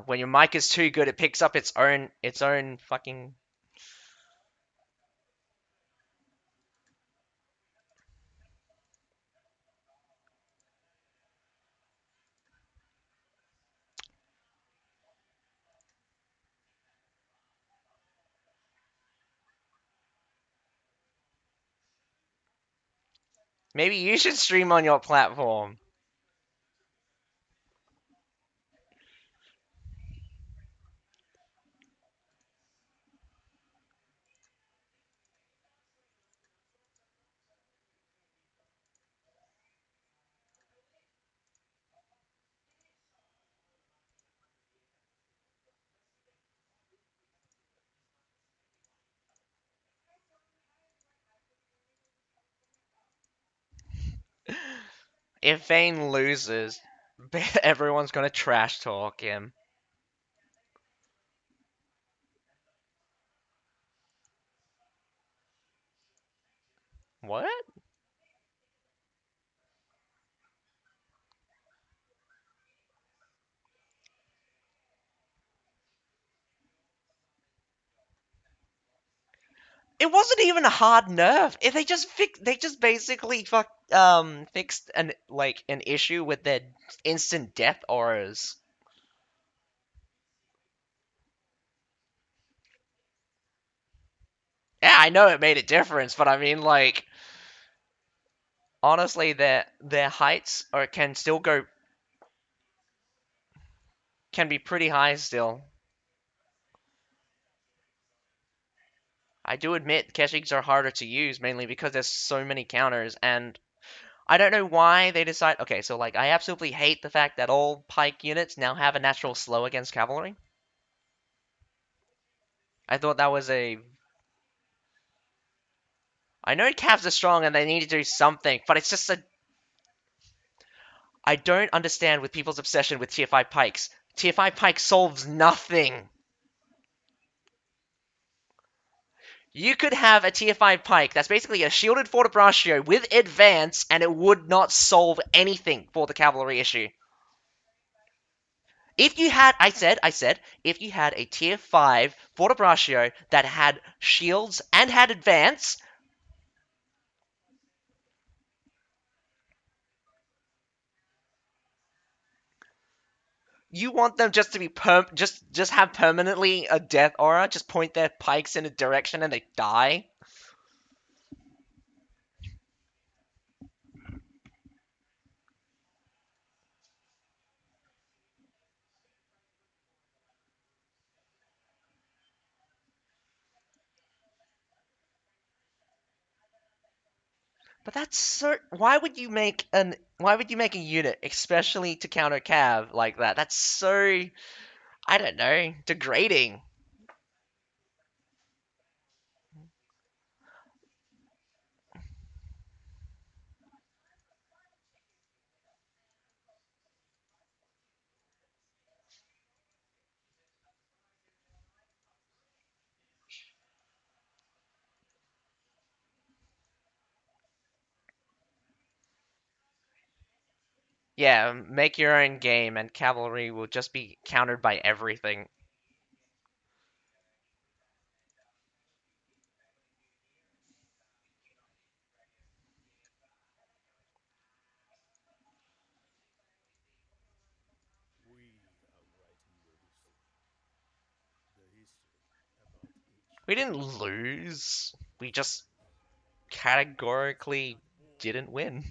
When your mic is too good, it picks up its own fucking. Maybe you should stream on your platform. If Vayne loses, everyone's gonna trash talk him. What? It wasn't even a hard nerf. If they just basically fixed an issue with their instant death auras. Yeah, I know it made a difference, but I mean honestly their heights or can be pretty high still. I do admit Keshiks are harder to use mainly because there's so many counters and I don't know why they decide. Okay, so I absolutely hate the fact that all pike units now have a natural slow against cavalry. I thought that was a. I know Cavs are strong and they need to do something, but it's just a. I don't understand with people's obsession with tier 5 pikes. Tier 5 pike solves nothing. You could have a tier 5 pike that's basically a shielded Fortebraccio with advance, and it would not solve anything for the cavalry issue. If you had, I said, if you had a tier 5 Fortebraccio that had shields and had advance, you want them just to be just have permanently a death aura, just point their pikes in a direction and they die. But that's so. Why would you make a unit especially to counter cav like that? That's so. I don't know, degrading. Yeah, make your own game, and cavalry will just be countered by everything. We didn't lose. We just categorically didn't win.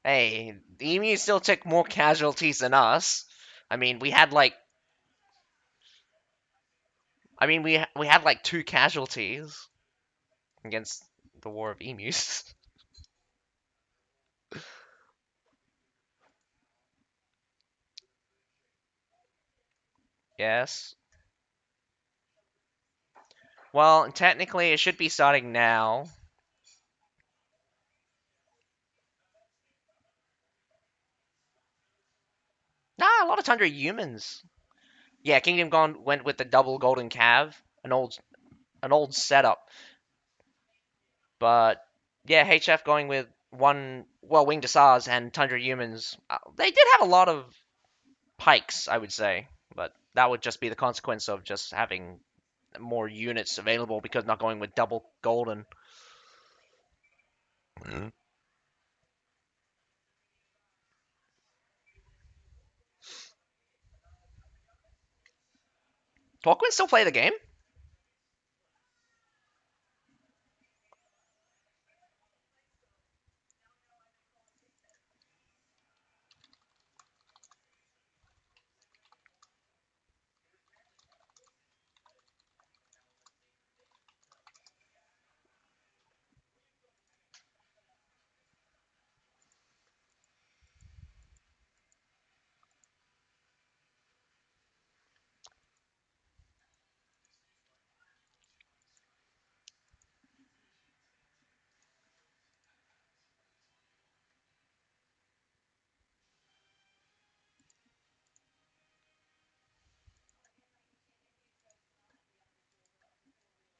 Hey, the EMU still took more casualties than us. I mean, we had like, we had like 2 casualties against the War of Emus. Yes. Well, technically, it should be starting now. Nah, a lot of Tundra humans. Yeah, Kingdom Gone went with the double golden cav, an old setup. But yeah, HF going with one, well, Winged Asars and Tundra humans. They did have a lot of pikes, I would say, but that would just be the consequence of just having more units available because not going with double golden. Mm. Torquin still play the game?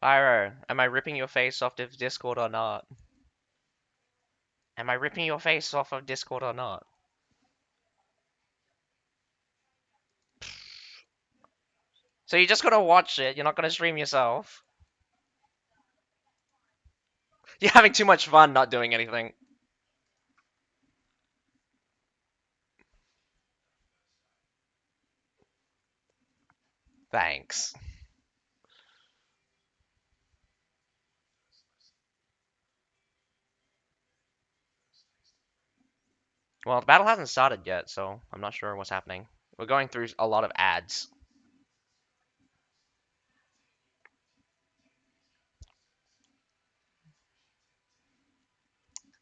Pyro, am I ripping your face off of Discord or not? Am I ripping your face off of Discord or not? So you just gotta watch it. You're not gonna stream yourself. You're having too much fun not doing anything. Thanks. Well, the battle hasn't started yet, so I'm not sure what's happening. We're going through a lot of ads.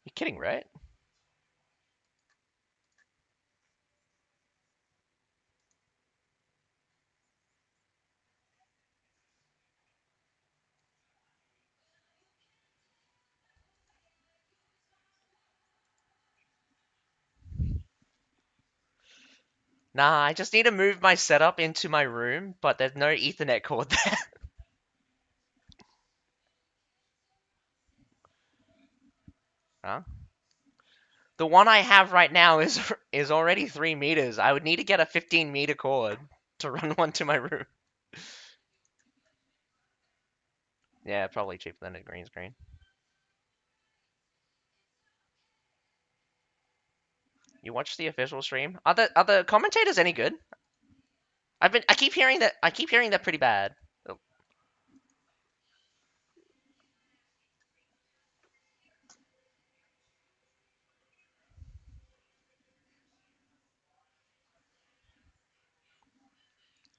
You're kidding, right? Nah, I just need to move my setup into my room, but there's no Ethernet cord there. Huh? The one I have right now is already 3 meters. I would need to get a 15-meter cord to run one to my room. Yeah, probably cheaper than a green screen. You watch the official stream? Are the commentators any good? I keep hearing that pretty bad. Oh,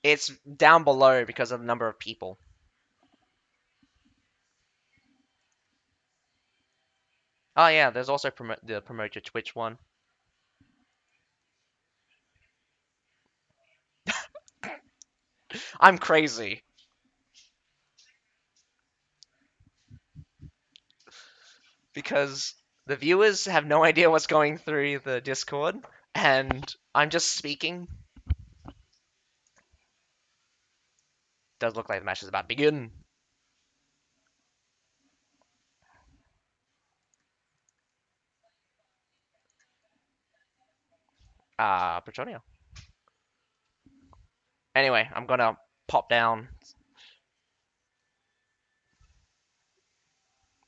it's down below because of the number of people. Oh yeah, there's also the promote your Twitch one. I'm crazy because the viewers have no idea what's going through the Discord, and I'm just speaking. Does look like the match is about to begin. Bretonnia. Anyway, I'm gonna pop down.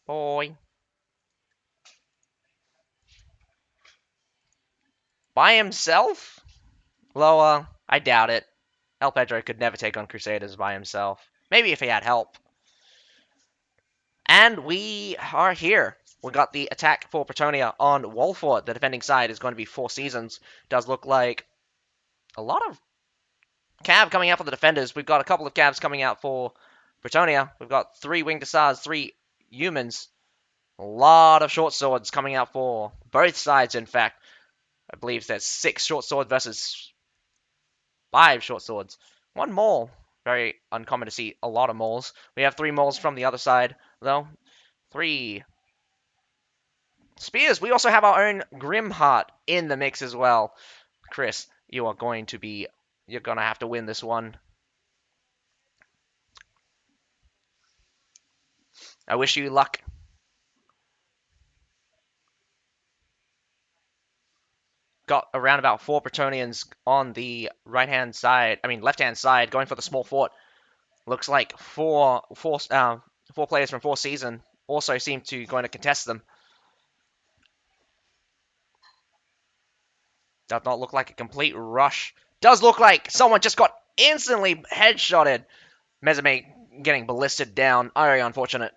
Boy. By himself? Loa, I doubt it. El Pedro could never take on Crusaders by himself. Maybe if he had help. And we are here. We got the attack for Bretonnia on Walfort. The defending side is going to be FourSeasons. Does look like a lot of cav coming out for the defenders. We've got a couple of cavs coming out for Bretonnia. We've got 3 winged hussars, 3 humans. A lot of short swords coming out for both sides, in fact. I believe there's 6 short swords versus 5 short swords. 1 maul. Very uncommon to see a lot of mauls. We have 3 mauls from the other side, though. 3 spears. We also have our own Grimheart in the mix as well. Chris, you're going to have to win this one. I wish you luck. Got around about 4 Bretonians on the left-hand side, going for the small fort. Looks like four players from FourSeason also seem to going to contest them. Does not look like a complete rush. Does look like someone just got instantly headshotted. Mezume getting ballisted down. Very unfortunate.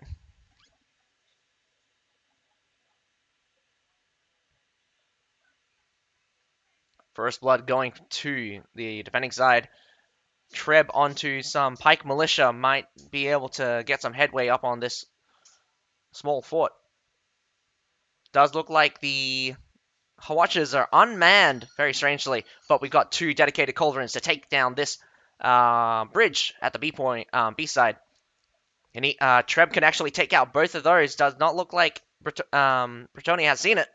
First blood going to the defending side. Treb onto some Pike Militia might be able to get some headway up on this small fort. Does look like the Watchers are unmanned, very strangely, but we've got 2 dedicated culverins to take down this bridge at the B side. And Treb can actually take out both of those. Does not look like Bretonnia has seen it.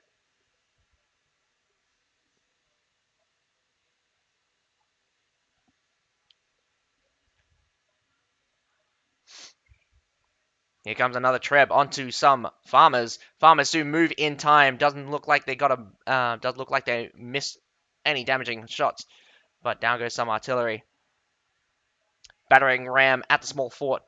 Here comes another Treb onto some farmers. Farmers do move in time. Doesn't look like they does look like they missed any damaging shots. But down goes some artillery. Battering ram at the small fort.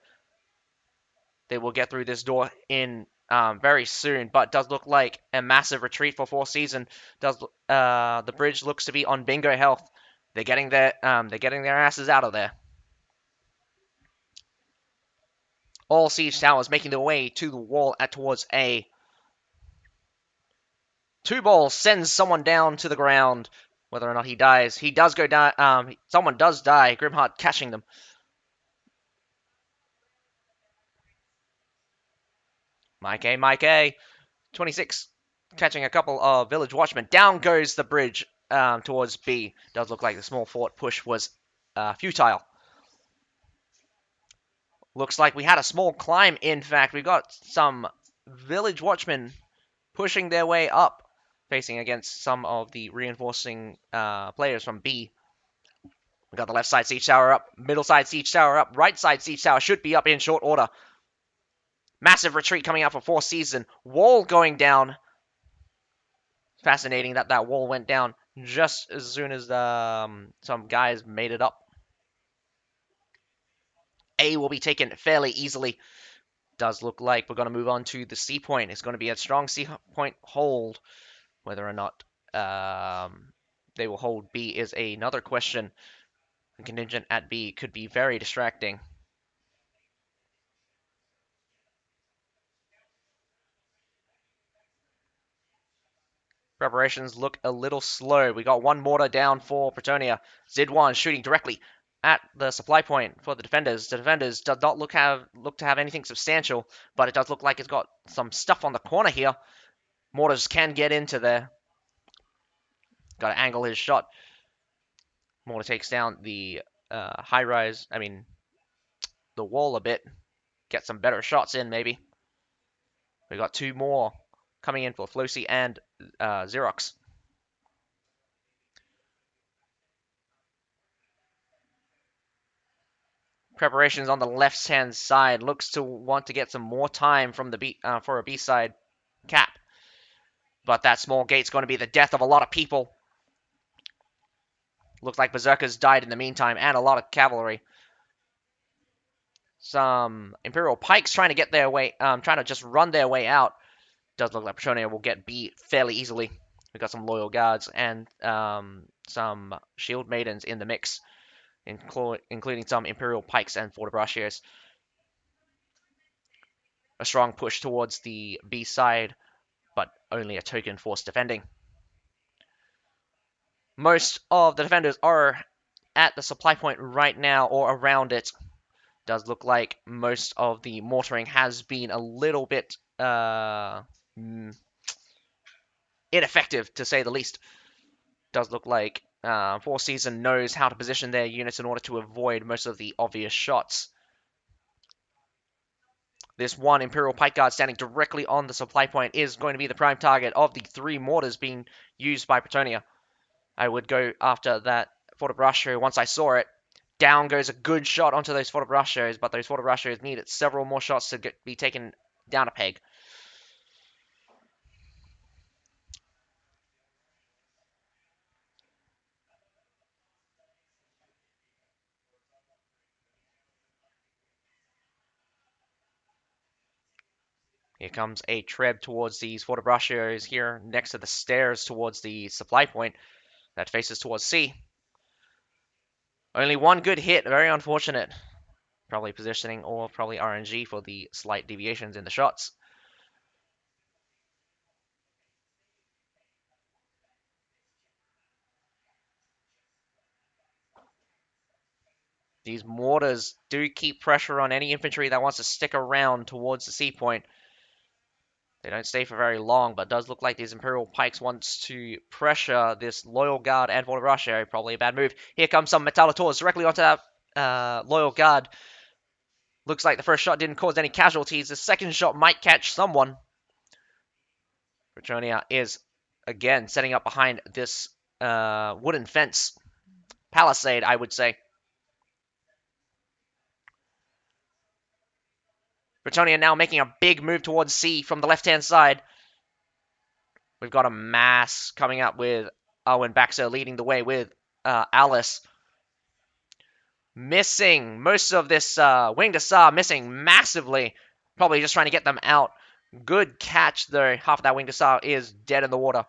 They will get through this door in very soon, but does look like a massive retreat for FourSeason. The bridge looks to be on bingo health. They're getting their asses out of there. All siege towers making their way to the wall towards A. 2 balls sends someone down to the ground. Whether or not he dies, he does go down. Someone does die. Grimheart catching them. Mike A. 26 catching a couple of village watchmen. Down goes the bridge towards B. Does look like the small fort push was futile. Looks like we had a small climb, in fact. We've got some village watchmen pushing their way up, facing against some of the reinforcing players from B. We got the left side siege tower up, middle side siege tower up, right side siege tower should be up in short order. Massive retreat coming out for FourSeason. Wall going down. Fascinating that that wall went down just as soon as some guys made it up. A will be taken fairly easily. Does look like we're going to move on to the C point. It's going to be a strong C point hold. Whether or not they will hold B is another question. The contingent at B could be very distracting. Preparations look a little slow. We got 1 mortar down for Bretonnia. Zidwan shooting directly at the supply point for the defenders. The defenders does not look to have anything substantial, but it does look like it's got some stuff on the corner here. Mortars can get into there. Got to angle his shot. Mortar takes down the the wall a bit. Get some better shots in, maybe. We got 2 more coming in for Flosi and Xerox. Preparations on the left-hand side. Looks to want to get some more time from the for a B-side cap. But that small gate's going to be the death of a lot of people. Looks like Berserkers died in the meantime, and a lot of cavalry. Some Imperial Pikes trying to get their way, trying to just run their way out. Does look like Bretonnia will get beat fairly easily. We've got some Loyal Guards and some Shield Maidens in the mix, including some Imperial Pikes and Fortebraccios. A strong push towards the B side, but only a token force defending. Most of the defenders are at the supply point right now or around it. Does look like most of the mortaring has been a little bit ineffective, to say the least. Does look like FourSeason knows how to position their units in order to avoid most of the obvious shots. This one Imperial Pike Guard standing directly on the supply point is going to be the prime target of the 3 mortars being used by Bretonnia. I would go after that Fortebraccio once I saw it. Down goes a good shot onto those Fortebraccios, but those Fortebraccios needed several more shots to be taken down a peg. Here comes a Treb towards these Fortebraccios here next to the stairs towards the supply point that faces towards C. Only one good hit, very unfortunate. Probably positioning or probably RNG for the slight deviations in the shots. These mortars do keep pressure on any infantry that wants to stick around towards the C point. They don't stay for very long, but it does look like these Imperial Pikes wants to pressure this Loyal Guard and Fortebraccio. Probably a bad move. Here comes some Metallators directly onto that Loyal Guard. Looks like the first shot didn't cause any casualties. The second shot might catch someone. Bretonnia is, again, setting up behind this wooden fence. Palisade, I would say. Bretonnia now making a big move towards C from the left-hand side. We've got a mass coming up with Owen Baxter leading the way with Alice. Missing most of this Winged Hussar, missing massively. Probably just trying to get them out. Good catch, though. Half of that Winged Hussar is dead in the water.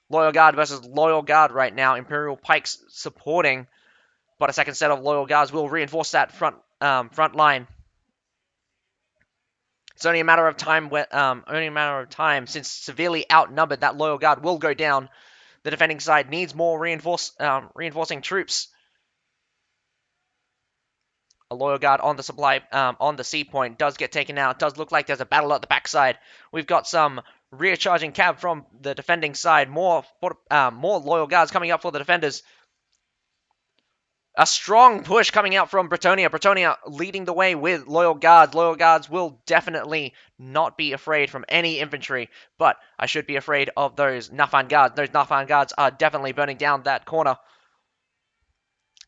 Loyal Guard versus Loyal Guard right now. Imperial Pikes supporting, but a second set of Loyal Guards will reinforce that front line. It's only a matter of time, since severely outnumbered, that Loyal Guard will go down. The defending side needs more reinforcing troops. A Loyal Guard on the on the C point does get taken out. It does look like there's a battle at the backside. We've got some rear charging cab from the defending side. More Loyal Guards coming up for the defenders. A strong push coming out from Bretonnia. Bretonnia leading the way with Loyal Guards. Loyal Guards will definitely not be afraid from any infantry, but I should be afraid of those Nafan Guards. Those Nafan Guards are definitely burning down that corner.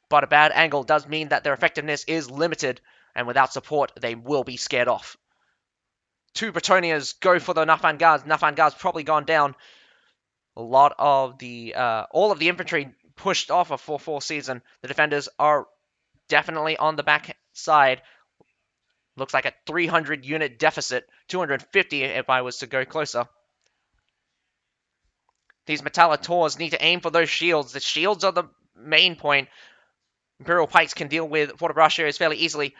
But a bad angle does mean that their effectiveness is limited, and without support, they will be scared off. 2 Bretonnias go for the Nafan Guards. Nafan Guards probably gone down. A lot of the, all of the infantry pushed off of FourSeason. The defenders are definitely on the back side. Looks like a 300 unit deficit, 250 if I was to go closer. These Metallators need to aim for those shields. The shields are the main point. Imperial Pikes can deal with Fortebraccios fairly easily.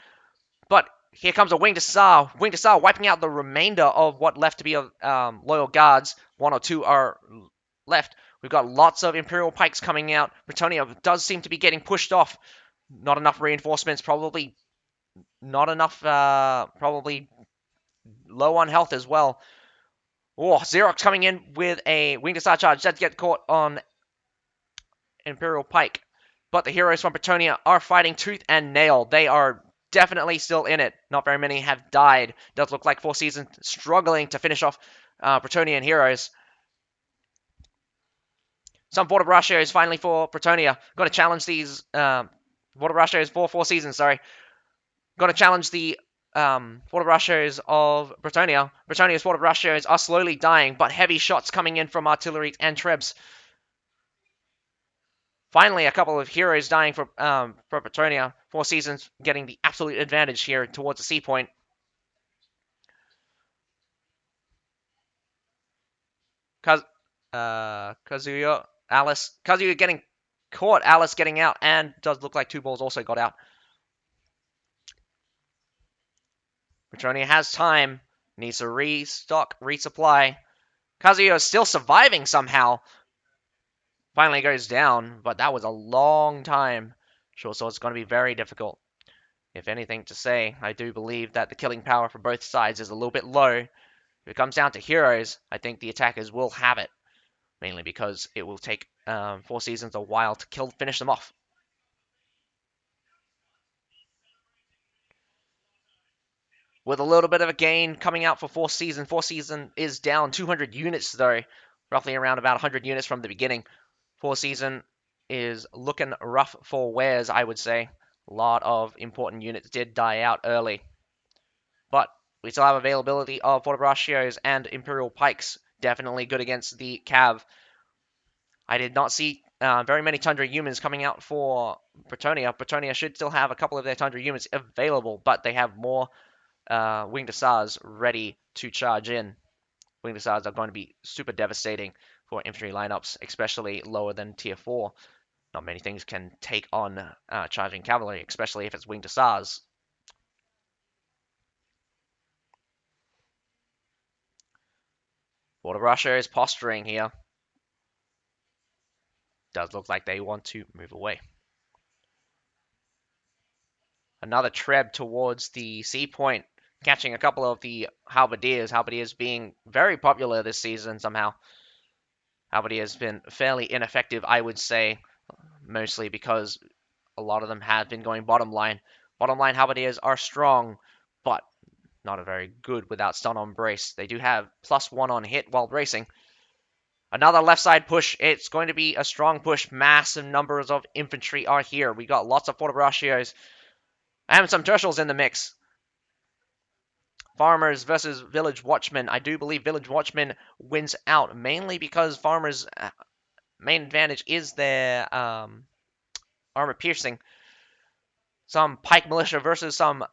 But here comes a Winged Hussar. Winged Hussar wiping out the remainder of what left to be of Loyal Guards. 1 or 2 are left. We've got lots of Imperial Pikes coming out. Bretonnia does seem to be getting pushed off. Not enough reinforcements. Probably not enough. Probably low on health as well. Oh, Xerox coming in with a Winged Hussar charge. Does get caught on Imperial Pike. But the heroes from Bretonnia are fighting tooth and nail. They are definitely still in it. Not very many have died. Does look like FourSeason struggling to finish off Bretonian heroes. Some Fortebraccios finally for Bretonnia. Got to challenge these Fortebraccios for FourSeason, sorry. Got to challenge the Fortebraccios of Bretonnia. Bretonnia's Fortebraccios are slowly dying, but heavy shots coming in from artillery and trebs. Finally, a couple of heroes dying for Bretonnia. FourSeason's getting the absolute advantage here towards the C point. Kazuya, Alice. Kazuya getting caught. Alice getting out, and does look like two balls also got out. Bretonnia has time. Needs to restock, resupply. Kazuya is still surviving somehow. Finally goes down, but that was a long time. Sure, so it's going to be very difficult. If anything to say, I do believe that the killing power for both sides is a little bit low. If it comes down to heroes, I think the attackers will have it. Mainly because it will take FourSeasons a while to finish them off. With a little bit of a gain coming out for FourSeason. FourSeason is down 200 units though, roughly around about 100 units from the beginning. FourSeason is looking rough for wears, I would say. A lot of important units did die out early. But we still have availability of Fortebraccios and Imperial Pikes. Definitely good against the Cav. I did not see very many Tundra humans coming out for Bretonnia. Bretonnia should still have a couple of their Tundra humans available, but they have more Winged Hussars ready to charge in. Winged Hussars are going to be super devastating for infantry lineups, especially lower than tier 4. Not many things can take on charging cavalry, especially if it's Winged Hussars. Russia is posturing here. Does look like they want to move away. Another treb towards the C point, catching a couple of the halberdiers. Halberdiers being very popular this season somehow. Halberdiers has been fairly ineffective, I would say, mostly because a lot of them have been going bottom line. Bottom line halberdiers are strong, but not a very good without stun on brace. They do have +1 on hit while bracing. Another left side push. It's going to be a strong push. Massive numbers of infantry are here. We got lots of Fortebraccios and some Tertials in the mix. Farmers versus Village Watchmen. I do believe Village Watchmen wins out, mainly because Farmers' main advantage is their armor piercing. Some Pike Militia versus some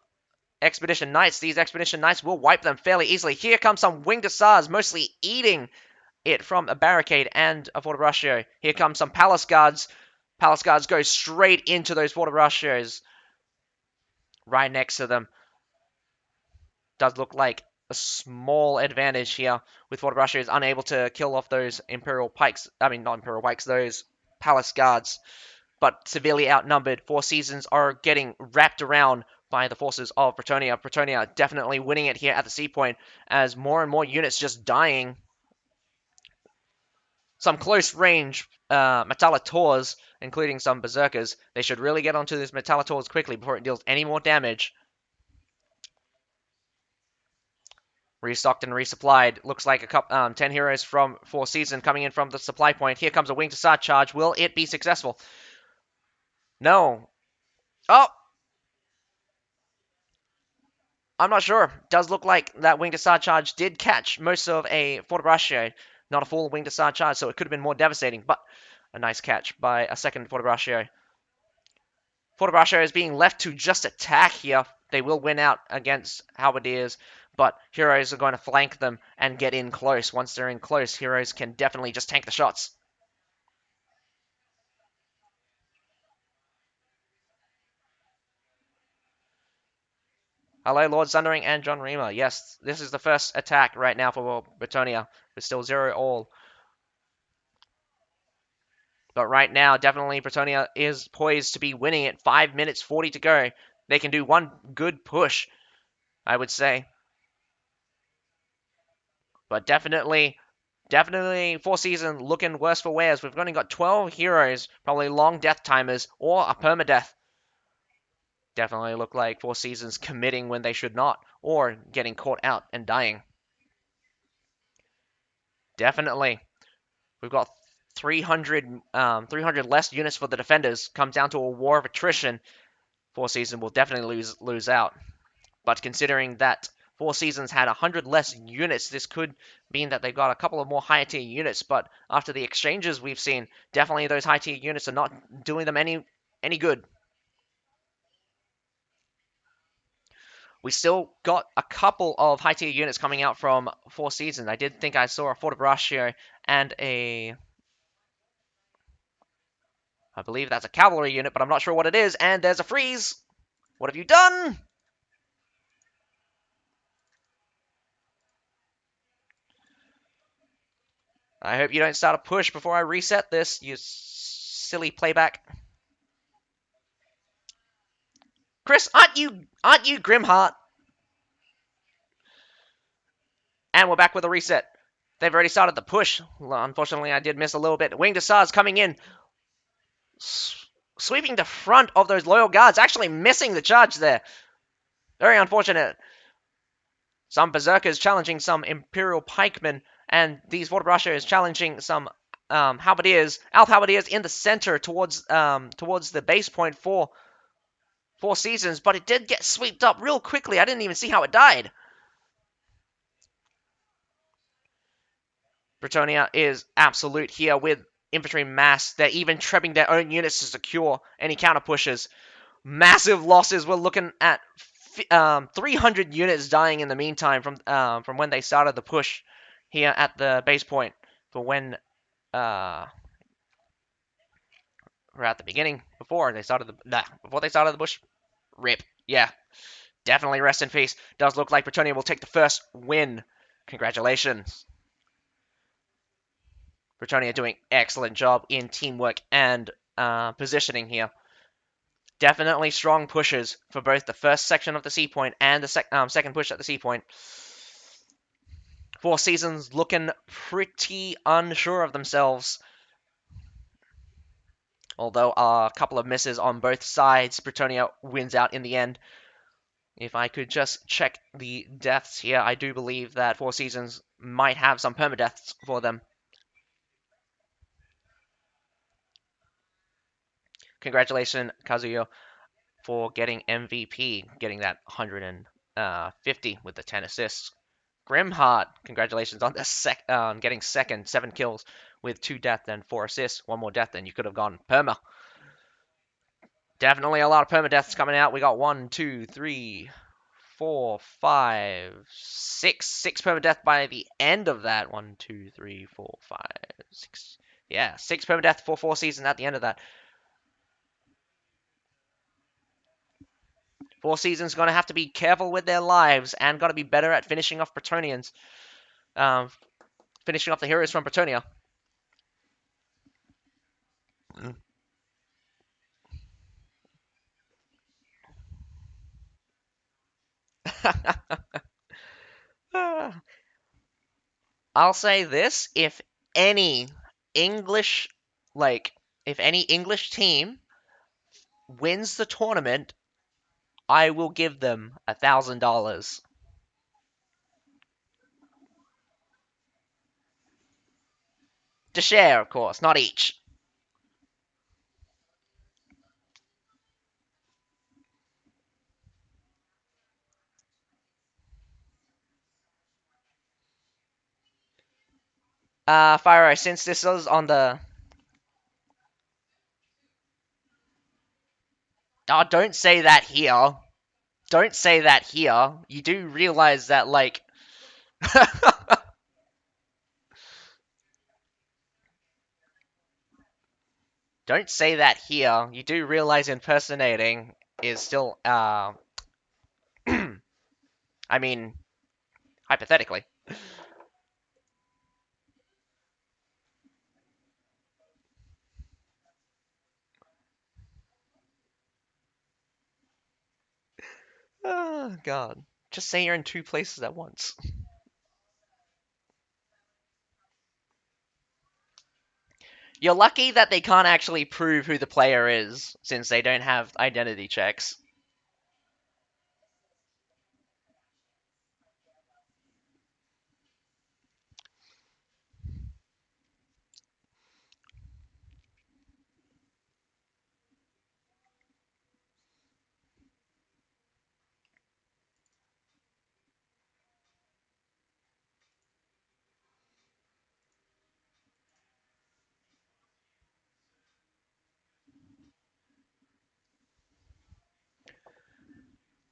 Expedition Knights. These Expedition Knights will wipe them fairly easily. Here comes some Winged Hussars, mostly eating it from a barricade and a Fortebraccio. Here comes some Palace Guards. Palace Guards go straight into those Fortebraccios. Right next to them. Does look like a small advantage here with Fortebraccio is unable to kill off those Imperial Pikes. I mean, not Imperial Pikes, those Palace Guards. But severely outnumbered. FourSeasons are getting wrapped around by the forces of Bretonnia. Bretonnia definitely winning it here at the C point as more and more units just dying. Some close range Metallators, including some Berserkers. They should really get onto this Metallators quickly before it deals any more damage. Restocked and resupplied. Looks like a couple, 10 heroes from FourSeason coming in from the supply point. Here comes a Winged Hussar charge. Will it be successful? No. Oh! I'm not sure. Does look like that Winged Hussar charge did catch most of a Fortebraccio. Not a full Winged Hussar charge, so it could have been more devastating, but a nice catch by a second Fortebraccio. Fortebraccio is being left to just attack here. They will win out against Halberdiers, but heroes are going to flank them and get in close. Once they're in close, heroes can definitely just tank the shots. Hello, Lord Sundering and John Rima. Yes, this is the first attack right now for Bretonnia. It's still 0-all. But right now, definitely Bretonnia is poised to be winning it. 5 minutes 40 to go. They can do one good push, I would say. But definitely FourSeason looking worse for wears. We've only got 12 heroes, probably long death timers, or a permadeath. Definitely look like FourSeason's committing when they should not, or getting caught out and dying. Definitely. We've got 300 less units for the defenders. Comes down to a war of attrition. FourSeason will definitely lose out. But considering that FourSeasons had 100 less units. This could mean that they've got a couple of more higher tier units, but after the exchanges we've seen, definitely those high tier units are not doing them any good. We still got a couple of high tier units coming out from FourSeasons. I did think I saw a Forte and a... I believe that's a cavalry unit, but I'm not sure what it is. And there's a freeze. What have you done? I hope you don't start a push before I reset this, you silly playback. Chris, aren't you Grimheart? And we're back with a reset. They've already started the push. Unfortunately, I did miss a little bit. Winged Hussars coming in, sweeping the front of those loyal guards, actually missing the charge there. Very unfortunate. Some berserkers challenging some Imperial pikemen, and these Vortibrachos challenging some halberdiers, Alp halberdiers in the center towards the base point for FourSeasons, but it did get swept up real quickly. I didn't even see how it died. Bretonnia is absolute here with infantry mass. They're even trepping their own units to secure any counter pushes. Massive losses. We're looking at 300 units dying in the meantime from when they started the push here at the base point for when we're at the beginning before they started the push. Rip. Yeah, definitely rest in peace. Does look like Bretonnia will take the first win. Congratulations. Bretonnia doing excellent job in teamwork and positioning here. Definitely strong pushes for both the first section of the sea point and the second push at the sea point. FourSeasons looking pretty unsure of themselves. Although a couple of misses on both sides, Bretonnia wins out in the end. If I could just check the deaths here, I do believe that FourSeasons might have some permadeaths for them. Congratulations, Kazuyo, for getting MVP, getting that 150 with the 10 assists. Grimheart, congratulations on the getting second, 7 kills with 2 deaths and 4 assists. One more death and you could have gone perma. Definitely a lot of permadeaths coming out. We got 1, 2, 3, 4, 5, 6. 6 permadeath by the end of that. 1, 2, 3, 4, 5, 6. Yeah, 6 permadeath for FourSeason at the end of that. FourSeason's going to have to be careful with their lives and got to be better at finishing off Bretonnians. Finishing off the heroes from Bretonnia. I'll say this, if any English if any English team wins the tournament, I will give them $1,000. To share, of course, not each. Fire, since this is on the... Oh, don't say that here. Don't say that here. You do realize that, like... Don't say that here. You do realize impersonating is still, I mean, hypothetically. Oh, God. Just say you're in 2 places at once. You're lucky that they can't actually prove who the player is, since they don't have identity checks.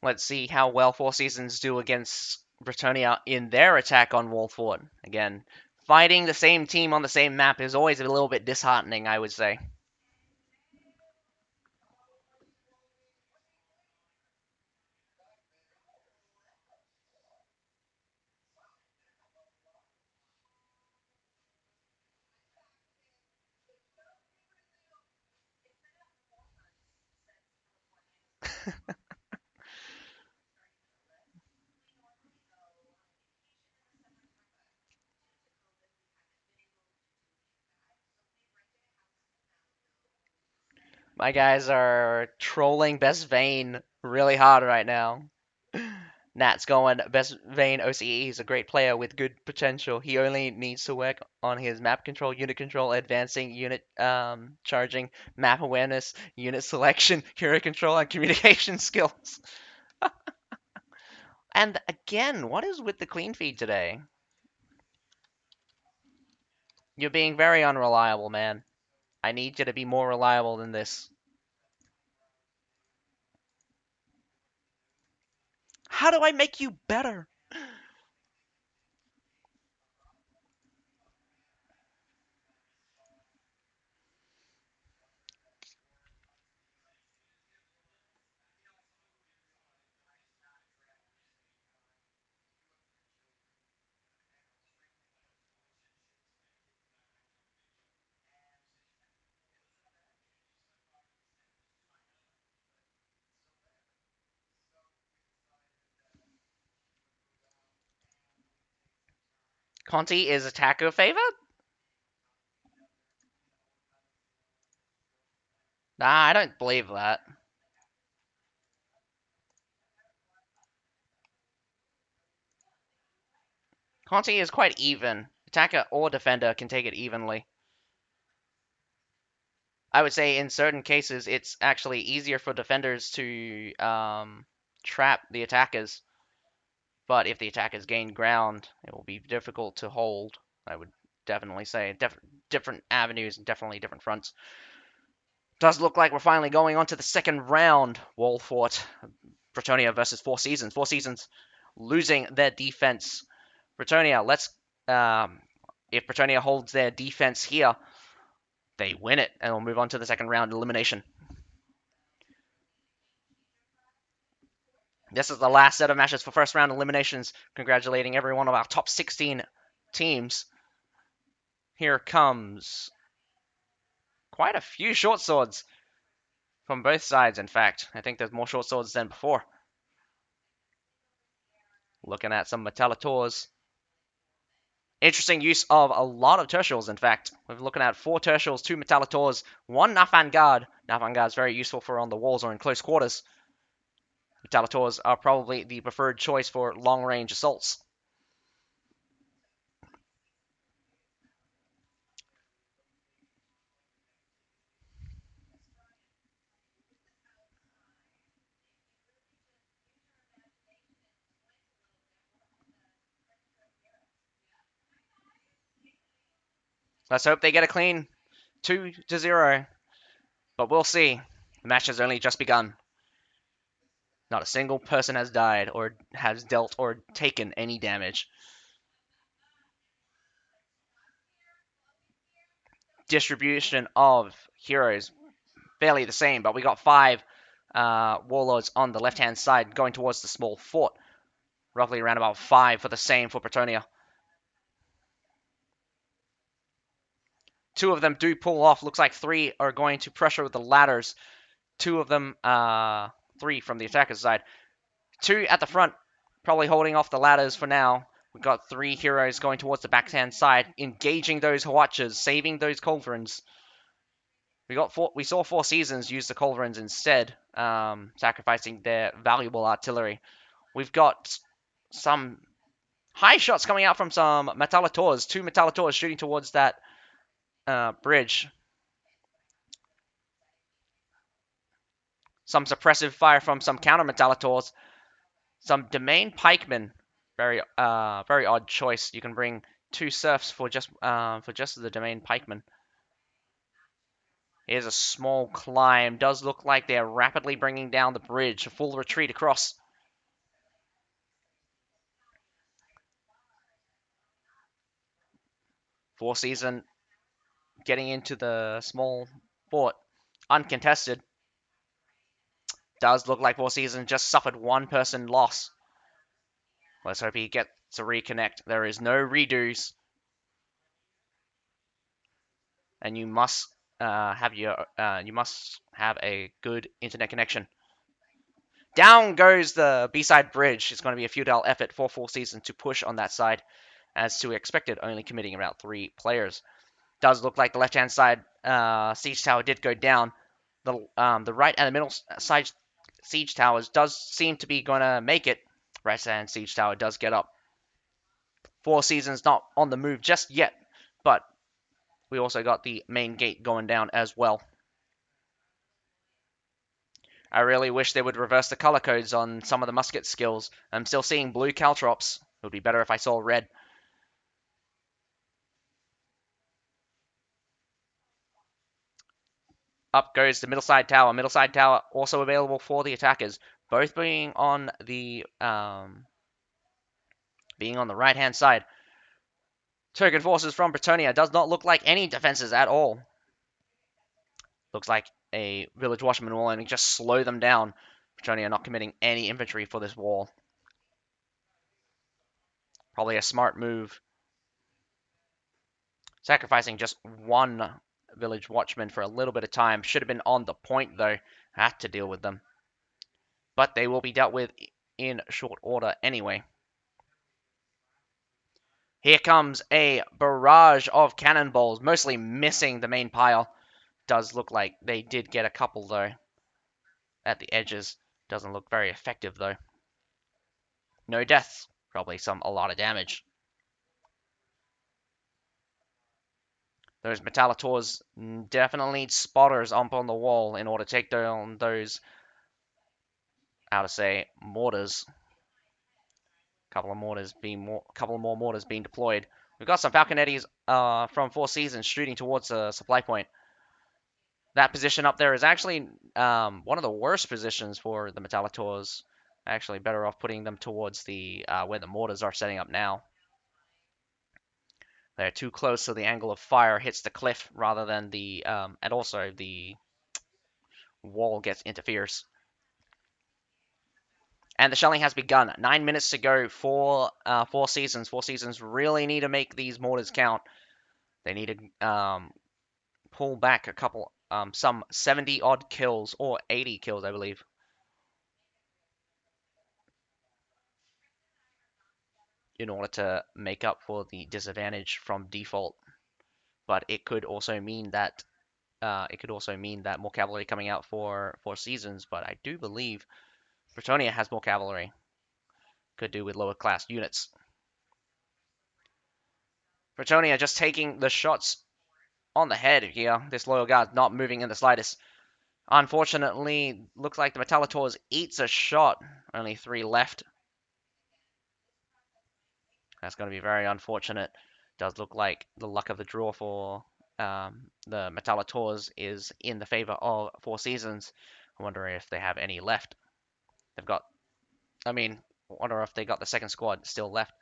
Let's see how well FourSeasons do against Bretonnia in their attack on Wall Fort. Again, fighting the same team on the same map is always a little bit disheartening, I would say. My guys are trolling Best Vane really hard right now. Nat's going Best Vane OCE. He's a great player with good potential. He only needs to work on his map control, advancing, unit charging, map awareness, unit selection, hero control, and communication skills. And again, what is with the clean feed today? You're being very unreliable, man. I need you to be more reliable than this. How do I make you better? Conti is attacker favored? Nah, I don't believe that. Conti is quite even. Attacker or defender can take it evenly. I would say in certain cases it's actually easier for defenders to trap the attackers, but if the attackers gain ground, it will be difficult to hold. I would definitely say different avenues and definitely different fronts. Does look like we're finally going on to the second round. Wall Fort, Bretonnia versus FourSeasons. FourSeasons losing their defense. Bretonnia, let's if Bretonnia holds their defense here, they win it, and we'll move on to the second round elimination. This is the last set of matches for first round eliminations. Congratulating every one of our top 16 teams. Here comes quite a few short swords from both sides, in fact. I think there's more short swords than before. Looking at some Metallators. Interesting use of a lot of tertials, in fact. We're looking at 4 tertials, 2 Metallators, 1 Nafan Guard. Nafan Guard is very useful for on the walls or in close quarters. Metallators are probably the preferred choice for long-range assaults. Let's hope they get a clean 2-0. But we'll see. The match has only just begun. Not a single person has died or has dealt or taken any damage. Distribution of heroes fairly the same, but we got 5 warlords on the left-hand side going towards the small fort. Roughly around about 5 for the same for Bretonnia. 2 of them do pull off. Looks like 3 are going to pressure with the ladders. 2 of them, 3 from the attacker's side. 2 at the front, probably holding off the ladders for now. We've got 3 heroes going towards the backhand side, engaging those Hwachas, saving those Culverins. We saw FourSeasons use the Culverins instead, sacrificing their valuable artillery. We've got some high shots coming out from some Metallators. 2 Metallators shooting towards that bridge. Some suppressive fire from some counter Metallators. Some Domain Pikemen. Very odd choice. You can bring 2 serfs for just the Domain Pikemen. Here's a small climb. Does look like they're rapidly bringing down the bridge. A full retreat across. FourSeason getting into the small fort uncontested. Does look like FourSeason just suffered one person loss. Let's hope he gets to reconnect. There is no redos, and you must have a good internet connection. Down goes the B-side bridge. It's going to be a futile effort for FourSeason to push on that side, as to expected, only committing about 3 players. Does look like the left-hand side siege tower did go down. The right and the middle side siege towers does seem to be going to make it. Right-hand siege tower does get up. FourSeason's not on the move just yet, but we also got the main gate going down as well. I really wish they would reverse the color codes on some of the musket skills. I'm still seeing blue caltrops. It would be better if I saw red. Up goes the middle side tower. Middle side tower also available for the attackers, both being on the right hand side. Token forces from Bretonnia does not look like any defenses at all. Looks like a village watchman will only just slow them down. Bretonnia not committing any infantry for this wall. Probably a smart move. Sacrificing just one village watchman for a little bit of time. Should have been on the point, though. Had to deal with them. But they will be dealt with in short order anyway. Here comes a barrage of cannonballs, mostly missing the main pile. Does look like they did get a couple, though, at the edges. Doesn't look very effective, though. No deaths. Probably a lot of damage. Those Metallators definitely need spotters up on the wall in order to take down those, mortars. Couple more mortars being deployed. We've got some Falconettis from FourSeason shooting towards the supply point. That position up there is actually one of the worst positions for the Metallators. Actually, better off putting them towards the where the mortars are setting up now. They're too close, so the angle of fire hits the cliff rather than the and also the wall interferes. And the shelling has begun. 9 minutes to go for FourSeasons. FourSeasons really need to make these mortars count. They need to pull back a couple, some 70 odd kills or 80 kills, I believe. In order to make up for the disadvantage from default. But it could also mean that more cavalry coming out for FourSeasons. But I do believe Bretonnia has more cavalry. Could do with lower class units. Bretonnia just taking the shots on the head here. This loyal guard not moving in the slightest. Unfortunately, looks like the Metallators eats a shot. Only 3 left. That's going to be very unfortunate. Does look like the luck of the draw for the Metallators is in the favor of FourSeasons. I wonder if they have any left. I wonder if they got the second squad still left.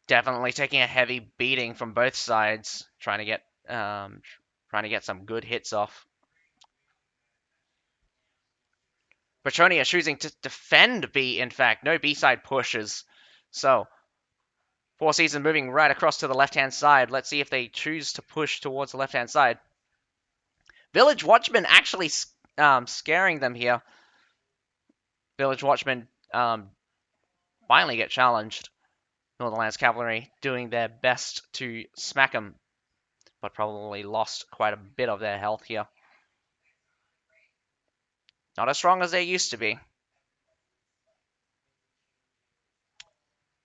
Definitely taking a heavy beating from both sides, trying to get some good hits off. Bretonnia choosing to defend B, in fact. No B-side pushes. So, FourSeason moving right across to the left-hand side. Let's see if they choose to push towards the left-hand side. Village Watchmen actually scaring them here. Village Watchmen finally get challenged. Northern Lands Cavalry doing their best to smack them, but probably lost quite a bit of their health here. Not as strong as they used to be.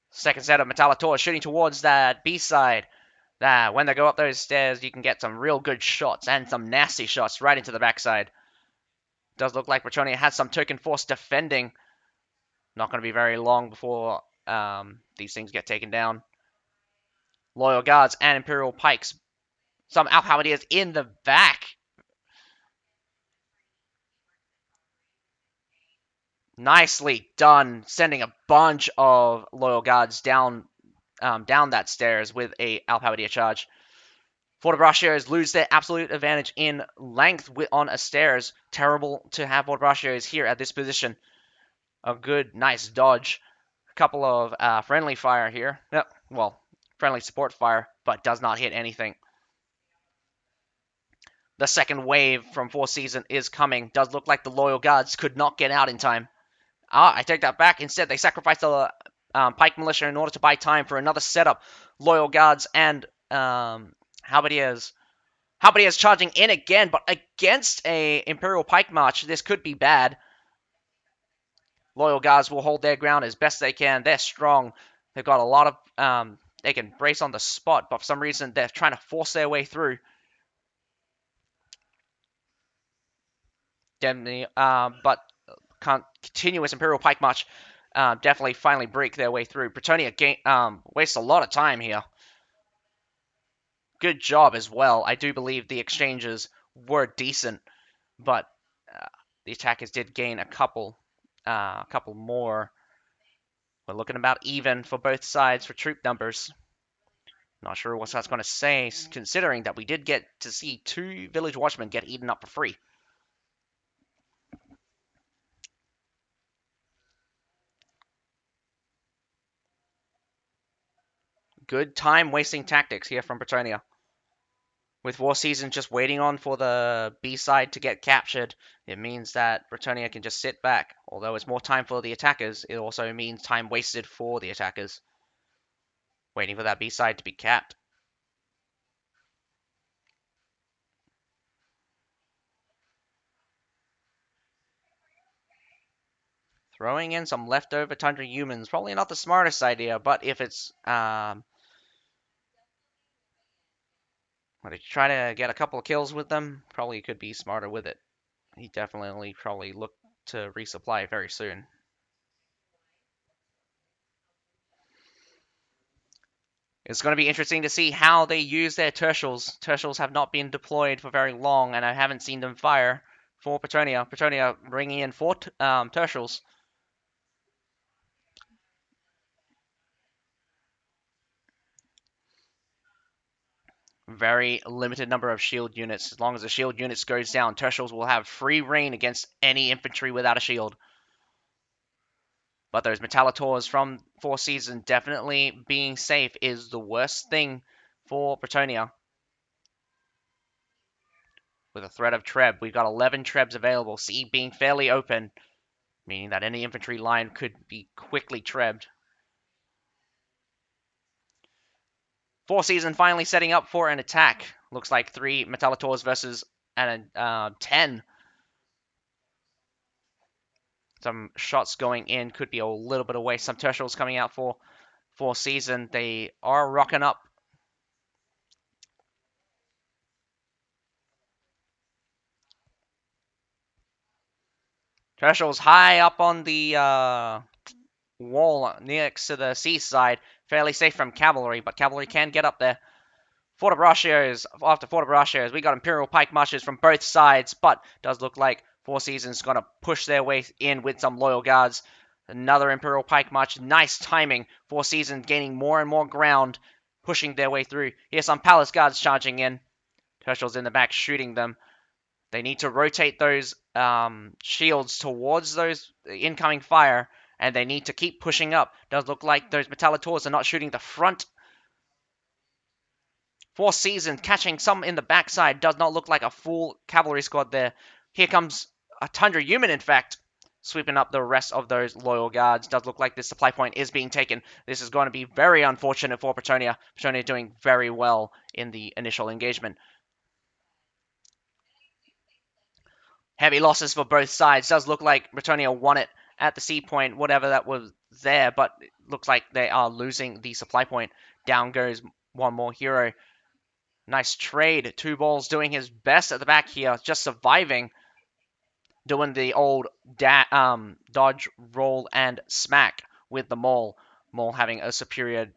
Second set of Metallators shooting towards that B-side. When they go up those stairs, you can get some real good shots and some nasty shots right into the backside. Does look like Bretonnia has some token force defending. Not going to be very long before these things get taken down. Loyal Guards and Imperial Pikes. Some Alphaladiers in the back. Nicely done, sending a bunch of Loyal Guards down down that stairs with a Alpha charge. Fortebraccios lose their absolute advantage in length on a stairs. Terrible to have Fortebraccios here at this position. A good, nice dodge. A couple of friendly fire here. Yep, well, friendly support fire, but does not hit anything. The second wave from FourSeason is coming. Does look like the Loyal Guards could not get out in time. I take that back. Instead, they sacrificed the Pike Militia in order to buy time for another setup. Loyal Guards and Halberdiers. Halberdiers charging in again, but against a Imperial Pike March, this could be bad. Loyal Guards will hold their ground as best they can. They're strong. They've got a lot of... they can brace on the spot, but for some reason, they're trying to force their way through. Definitely, but continuous Imperial Pike March definitely finally break their way through. Bretonnia wastes a lot of time here. Good job as well. I do believe the exchanges were decent, but the attackers did gain a couple more. We're looking about even for both sides for troop numbers. Not sure what that's going to say, considering that we did get to see 2 village watchmen get eaten up for free. Good time-wasting tactics here from Bretonnia. With FourSeason just waiting on for the B side to get captured, it means that Bretonnia can just sit back. Although it's more time for the attackers, it also means time wasted for the attackers. Waiting for that B side to be capped. Throwing in some leftover Tundra humans, probably not the smartest idea, but if it's to try to get a couple of kills with them, probably could be smarter with it. He definitely probably look to resupply very soon. It's going to be interesting to see how they use their tertials. Tertials have not been deployed for very long, and I haven't seen them fire for Bretonnia. Bretonnia bringing in 4 tertials. Very limited number of shield units. As long as the shield units goes down, tertials will have free reign against any infantry without a shield. But those Metallators from FourSeason definitely being safe is the worst thing for Bretonnia. With a threat of Treb, we've got 11 Trebs available. C being fairly open, meaning that any infantry line could be quickly Trebbed. FourSeason finally setting up for an attack. Looks like 3 Metallators versus 10. Some shots going in, could be a little bit of waste. Some tertials coming out for FourSeason. They are rocking up. Tertials high up on the wall next to the seaside. Fairly safe from cavalry, but cavalry can get up there. After Fortebraccios, we got Imperial Pike Marches from both sides, but does look like FourSeason's going to push their way in with some Loyal Guards. Another Imperial Pike March. Nice timing. FourSeason gaining more and more ground, pushing their way through. Here's some Palace Guards charging in. Tertial's in the back shooting them. They need to rotate those shields towards those incoming fire, and they need to keep pushing up. Does look like those Metallators are not shooting the front. FourSeason catching some in the backside. Does not look like a full cavalry squad there. Here comes a Tundra human, in fact, sweeping up the rest of those Loyal Guards. Does look like this supply point is being taken. This is going to be very unfortunate for Bretonnia. Bretonnia doing very well in the initial engagement. Heavy losses for both sides. Does look like Bretonnia won it at the C point, whatever that was there, but it looks like they are losing the supply point. Down goes one more hero. Nice trade. 2 balls doing his best at the back here, just surviving. Doing the old dodge, roll, and smack with the Maul. Maul having a superior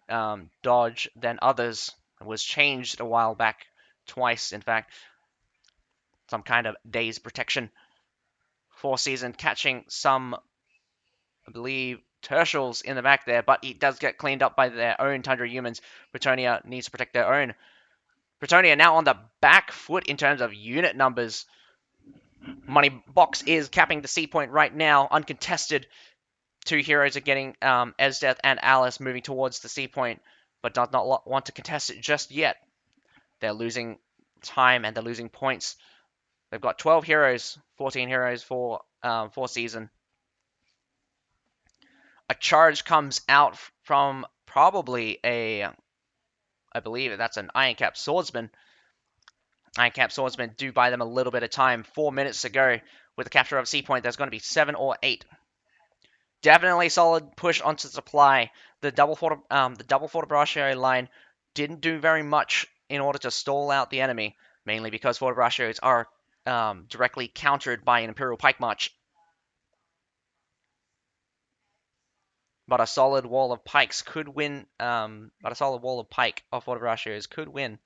dodge than others. It was changed a while back, twice in fact. Some kind of daze protection. FourSeason catching some, I believe, tertials in the back there, but it does get cleaned up by their own Tundra humans. Bretonnia needs to protect their own. Bretonnia now on the back foot in terms of unit numbers. Money Box is capping the C point right now, uncontested. Two heroes are getting Esdeath and Alice moving towards the C point, but does not want to contest it just yet. They're losing time and they're losing points. They've got 12 heroes, 14 heroes for FourSeason. A charge comes out from probably I believe that's an Iron Cap Swordsman. Iron Cap Swordsman do buy them a little bit of time. 4 minutes to go. With the capture of C point, there's going to be 7 or 8. Definitely solid push onto supply. The double Forte line didn't do very much in order to stall out the enemy, mainly because Forte are directly countered by an Imperial Pike March. But a solid wall of pikes could win. But a solid wall of pike of Forte could win.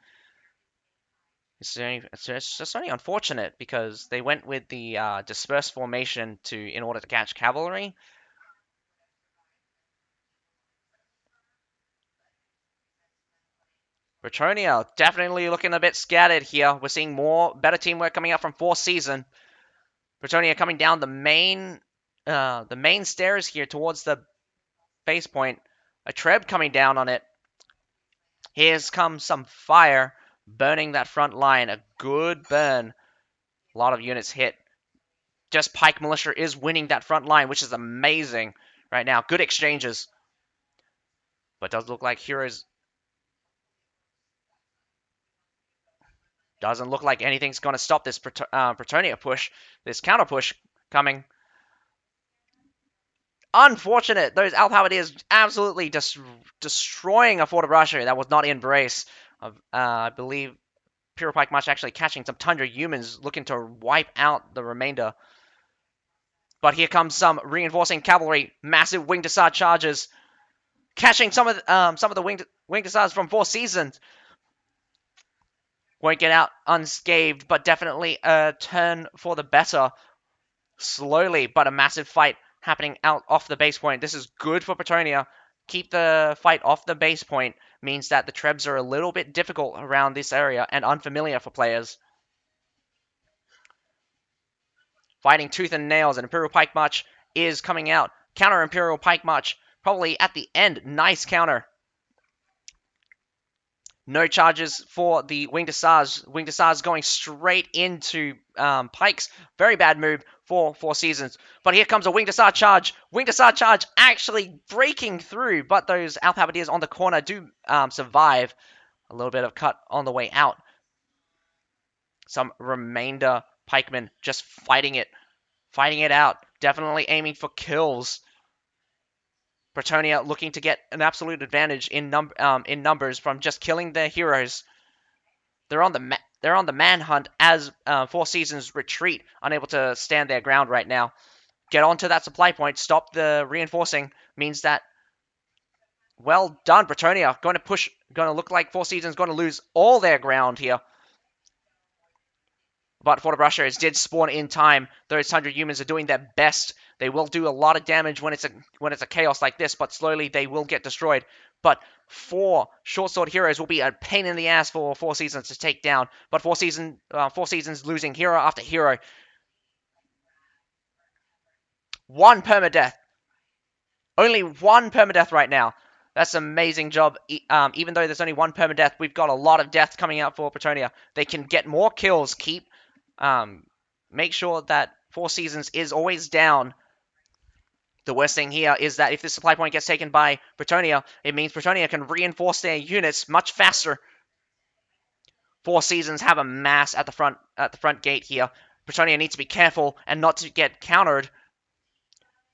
It's just only unfortunate because they went with the dispersed formation in order to catch cavalry. Bretonnia definitely looking a bit scattered here. We're seeing better teamwork coming out from FourSeason. Bretonnia coming down the main stairs here towards the base point. A Treb coming down on it. Here's comes some fire burning that front line. A good burn. A lot of units hit. Just Pike Militia is winning that front line, which is amazing right now. Good exchanges. But does look like heroes. Doesn't look like anything's going to stop this Bretonnia push. This counter push coming. Unfortunate. Those Alphabetiers absolutely just destroying a Forte that was not in brace. I believe Imperial Pike March actually catching some Tundra humans looking to wipe out the remainder. But here comes some reinforcing cavalry. Massive wing Desart charges. Catching some of the wing Desarts from FourSeason. Won't get out unscathed, but definitely a turn for the better. Slowly, but a massive fight happening out off the base point. This is good for Bretonnia. Keep the fight off the base point means that the Trebs are a little bit difficult around this area and unfamiliar for players. Fighting tooth and nails, and Imperial Pike March is coming out. Counter Imperial Pike March, probably at the end. Nice counter. No charges for the Wing Desars. Wing Desars going straight into Pikes. Very bad move for FourSeasons. But here comes a Wing Desar charge. Wing Desar charge actually breaking through, but those Alphabetiers on the corner do survive. A little bit of cut on the way out. Some remainder pikemen just fighting it out. Definitely aiming for kills. Bretonnia looking to get an absolute advantage in numbers from just killing their heroes. They're on the manhunt as FourSeasons retreat, unable to stand their ground right now. Get onto that supply point, stop the reinforcing, means that well done, Bretonnia. Going to look like FourSeasons going to lose all their ground here. But Forte did spawn in time. Those 100 humans are doing their best. They will do a lot of damage when it's a chaos like this, but slowly they will get destroyed. But 4 short sword heroes will be a pain in the ass for FourSeasons to take down. But FourSeasons losing hero after hero. 1 permadeath. Only 1 permadeath right now. That's an amazing job. Even though there's only 1 permadeath, we've got a lot of death coming out for Bretonnia. They can get more kills, make sure that FourSeasons is always down. The worst thing here is that if this supply point gets taken by Bretonnia, it means Bretonnia can reinforce their units much faster. FourSeasons have a mass at the front gate here. Bretonnia needs to be careful and not to get countered.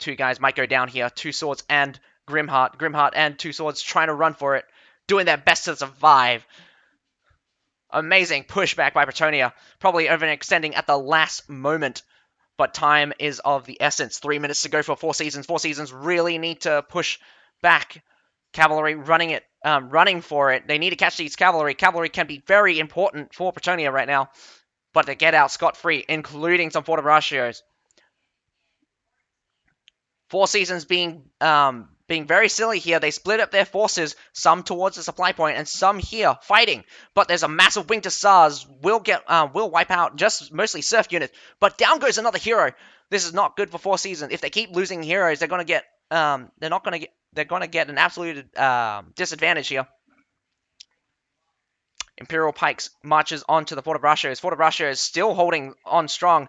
2 guys might go down here. 2 swords and Grimheart. Grimheart and 2 swords trying to run for it. Doing their best to survive. Amazing pushback by Bretonnia. Probably overextending at the last moment. But time is of the essence. 3 minutes to go for FourSeasons. FourSeasons really need to push back. Cavalry running for it. They need to catch these cavalry. Cavalry can be very important for Bretonnia right now. But they get out scot-free, including some Forte. FourSeason's being very silly here. They split up their forces, some towards the supply point and some here fighting. But there's a massive wing to SARS. Will wipe out just mostly surf units. But down goes another hero. This is not good for FourSeason. If they keep losing heroes, they're gonna get they're gonna get an absolute disadvantage here. Imperial Pikes marches on to the Fort of Brachos. Fort of Brachos is still holding on strong.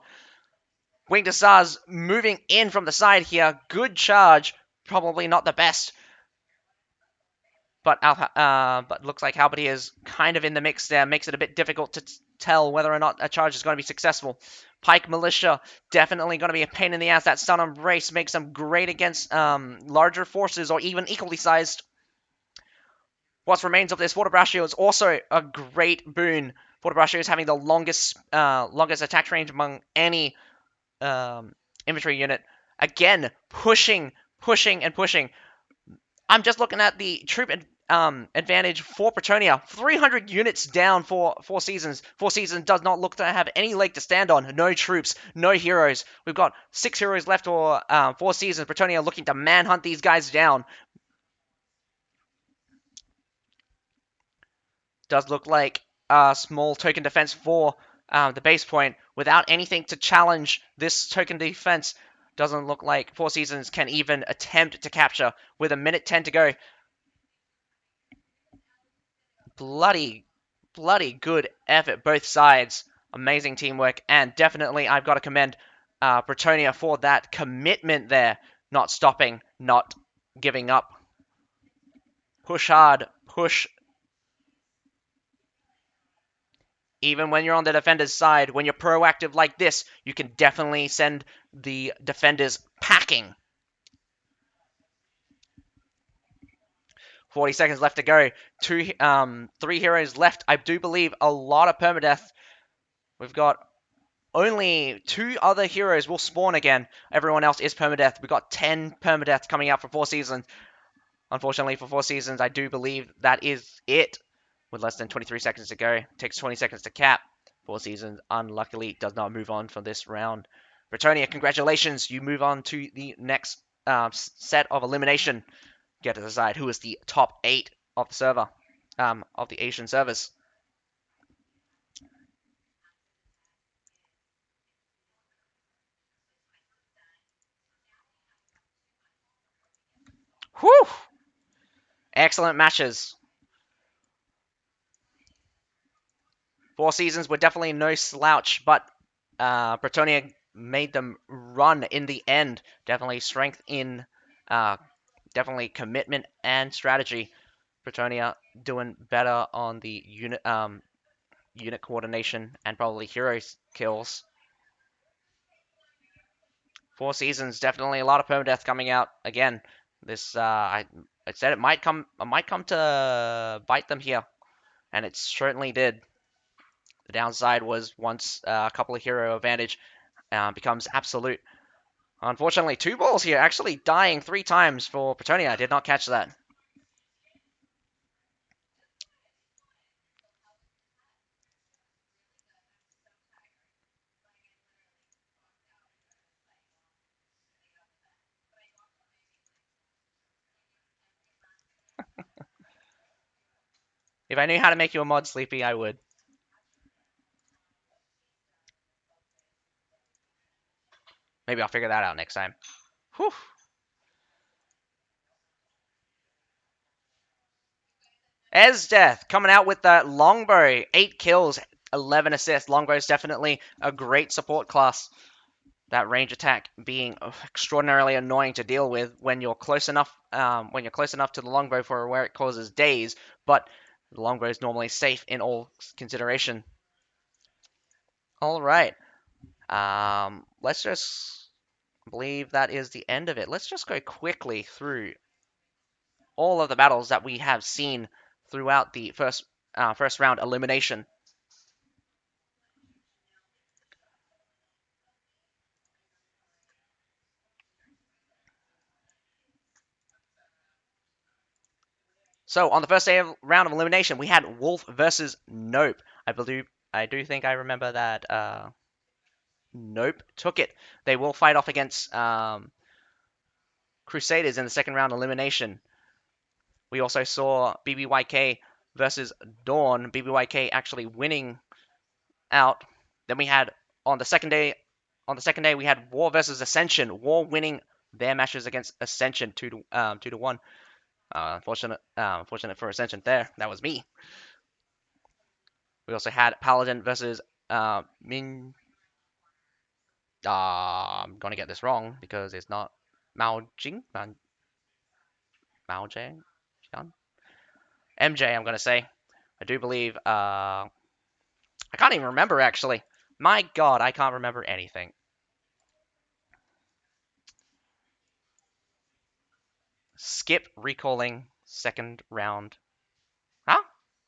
Wing to SARS moving in from the side here. Good charge. Probably not the best. But looks like Halberdier is kind of in the mix there. Makes it a bit difficult to tell whether or not a charge is going to be successful. Pike Militia, definitely going to be a pain in the ass. That stun embrace makes them great against larger forces or even equally sized. What remains of this Fort of Brachio is also a great boon. Fort of Brachio is having the longest attack range among any infantry unit. Again, pushing. I'm just looking at the troop advantage for Bretonnia. 300 units down for FourSeasons. FourSeasons does not look to have any leg to stand on. No troops, no heroes. We've got 6 heroes left for FourSeasons. Bretonnia looking to manhunt these guys down. Does look like a small token defense for the base point without anything to challenge this token defense. Doesn't look like FourSeasons can even attempt to capture with a minute 10 to go. Bloody good effort, both sides. Amazing teamwork, and definitely I've got to commend Bretonnia for that commitment there. Not stopping, not giving up. Push hard, push. Even when you're on the defender's side, when you're proactive like this, you can definitely send the defenders packing. 40 seconds left to go. 3 heroes left. I do believe a lot of permadeath. We've got only 2 other heroes will spawn again. Everyone else is permadeath. We've got 10 permadeath coming out for FourSeasons. Unfortunately for FourSeasons, I do believe that is it. With less than 23 seconds to go. Takes 20 seconds to cap. FourSeasons unluckily does not move on from this round. Bretonnia, congratulations. You move on to the next set of elimination. Get to decide who is the top 8 of the server, of the Asian servers. Whew! Excellent matches. FourSeasons were definitely no slouch, but Bretonnia made them run in the end. Definitely strength in, definitely commitment and strategy. Bretonnia doing better on the unit coordination and probably hero kills. FourSeasons definitely a lot of permadeath coming out again. This I said it might come to bite them here, and it certainly did. The downside was once a couple of hero advantage becomes absolute. Unfortunately, 2 balls here actually dying 3 times for Bretonnia. I did not catch that. If I knew how to make you a mod, Sleepy, I would. Maybe I'll figure that out next time. Whew. Esdeath coming out with that longbow. 8 kills, 11 assists. Longbow is definitely a great support class. That range attack being extraordinarily annoying to deal with when you're close enough to the longbow for where it causes daze, but the longbow is normally safe in all consideration. All right. Let's just believe that is the end of it. Let's just go quickly through all of the battles that we have seen throughout the first round elimination. So on the first round of elimination, we had Wolf versus Nope. I do think I remember that Nope took it. They will fight off against Crusaders in the second round elimination. We also saw BBYK versus Dawn. BBYK actually winning out. Then we had on the second day, we had War versus Ascension. War winning their matches against Ascension 2-1. Unfortunate for Ascension there. That was me. We also had Paladin versus Min. I'm gonna get this wrong because it's not Mao Jing, Mao Jing, MJ. I'm gonna say. I do believe. I can't even remember actually. My God, I can't remember anything. Skip recalling second round. Huh?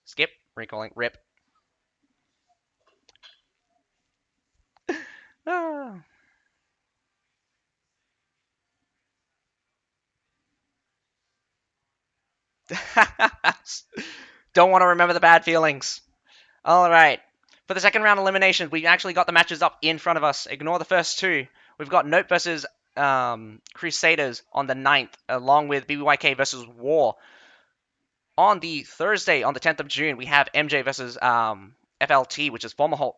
Skip recalling. Rip. Ah. Don't want to remember the bad feelings. All right. For the second round eliminations, we actually got the matches up in front of us. Ignore the first two. We've got Note versus Crusaders on the 9th, along with BBYK versus War. On the Thursday, on the 10th of June, we have MJ versus FLT, which is Formerholt.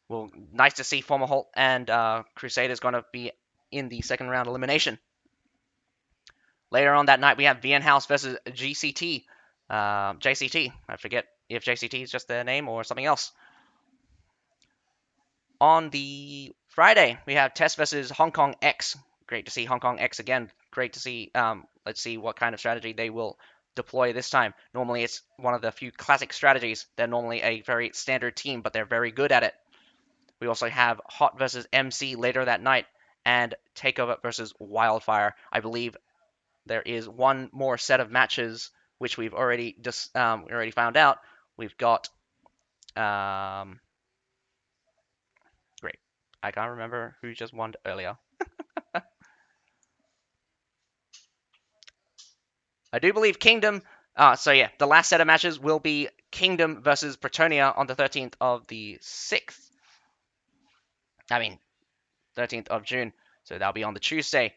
Well, nice to see Formerholt and Crusaders going to be in the second round elimination. Later on that night, we have VN House versus GCT. JCT. I forget if JCT is just their name or something else. On the Friday, we have Test versus Hong Kong X. Great to see Hong Kong X again. Great to see. Let's see what kind of strategy they will deploy this time. Normally, it's one of the few classic strategies. They're normally a very standard team, but they're very good at it. We also have Hot versus MC later that night, and Takeover versus Wildfire. I believe there is one more set of matches which we've already found out. We've got great. I can't remember who just won earlier. I do believe Kingdom. So yeah, the last set of matches will be Kingdom versus Bretonnia on the 13th of the 6th. I mean, 13th of June. So that'll be on the Tuesday.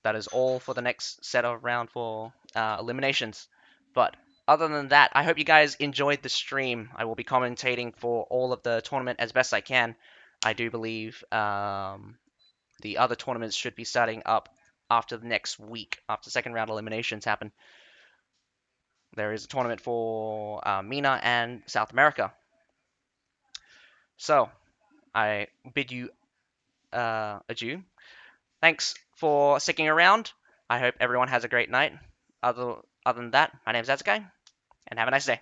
That is all for the next set of round for eliminations. But other than that, I hope you guys enjoyed the stream. I will be commentating for all of the tournament as best I can. I do believe the other tournaments should be starting up after the next week, after second round eliminations happen. There is a tournament for MENA and South America. So, I bid you adieu. Thanks for sticking around. I hope everyone has a great night. Other than that, my name's Azukai, and have a nice day.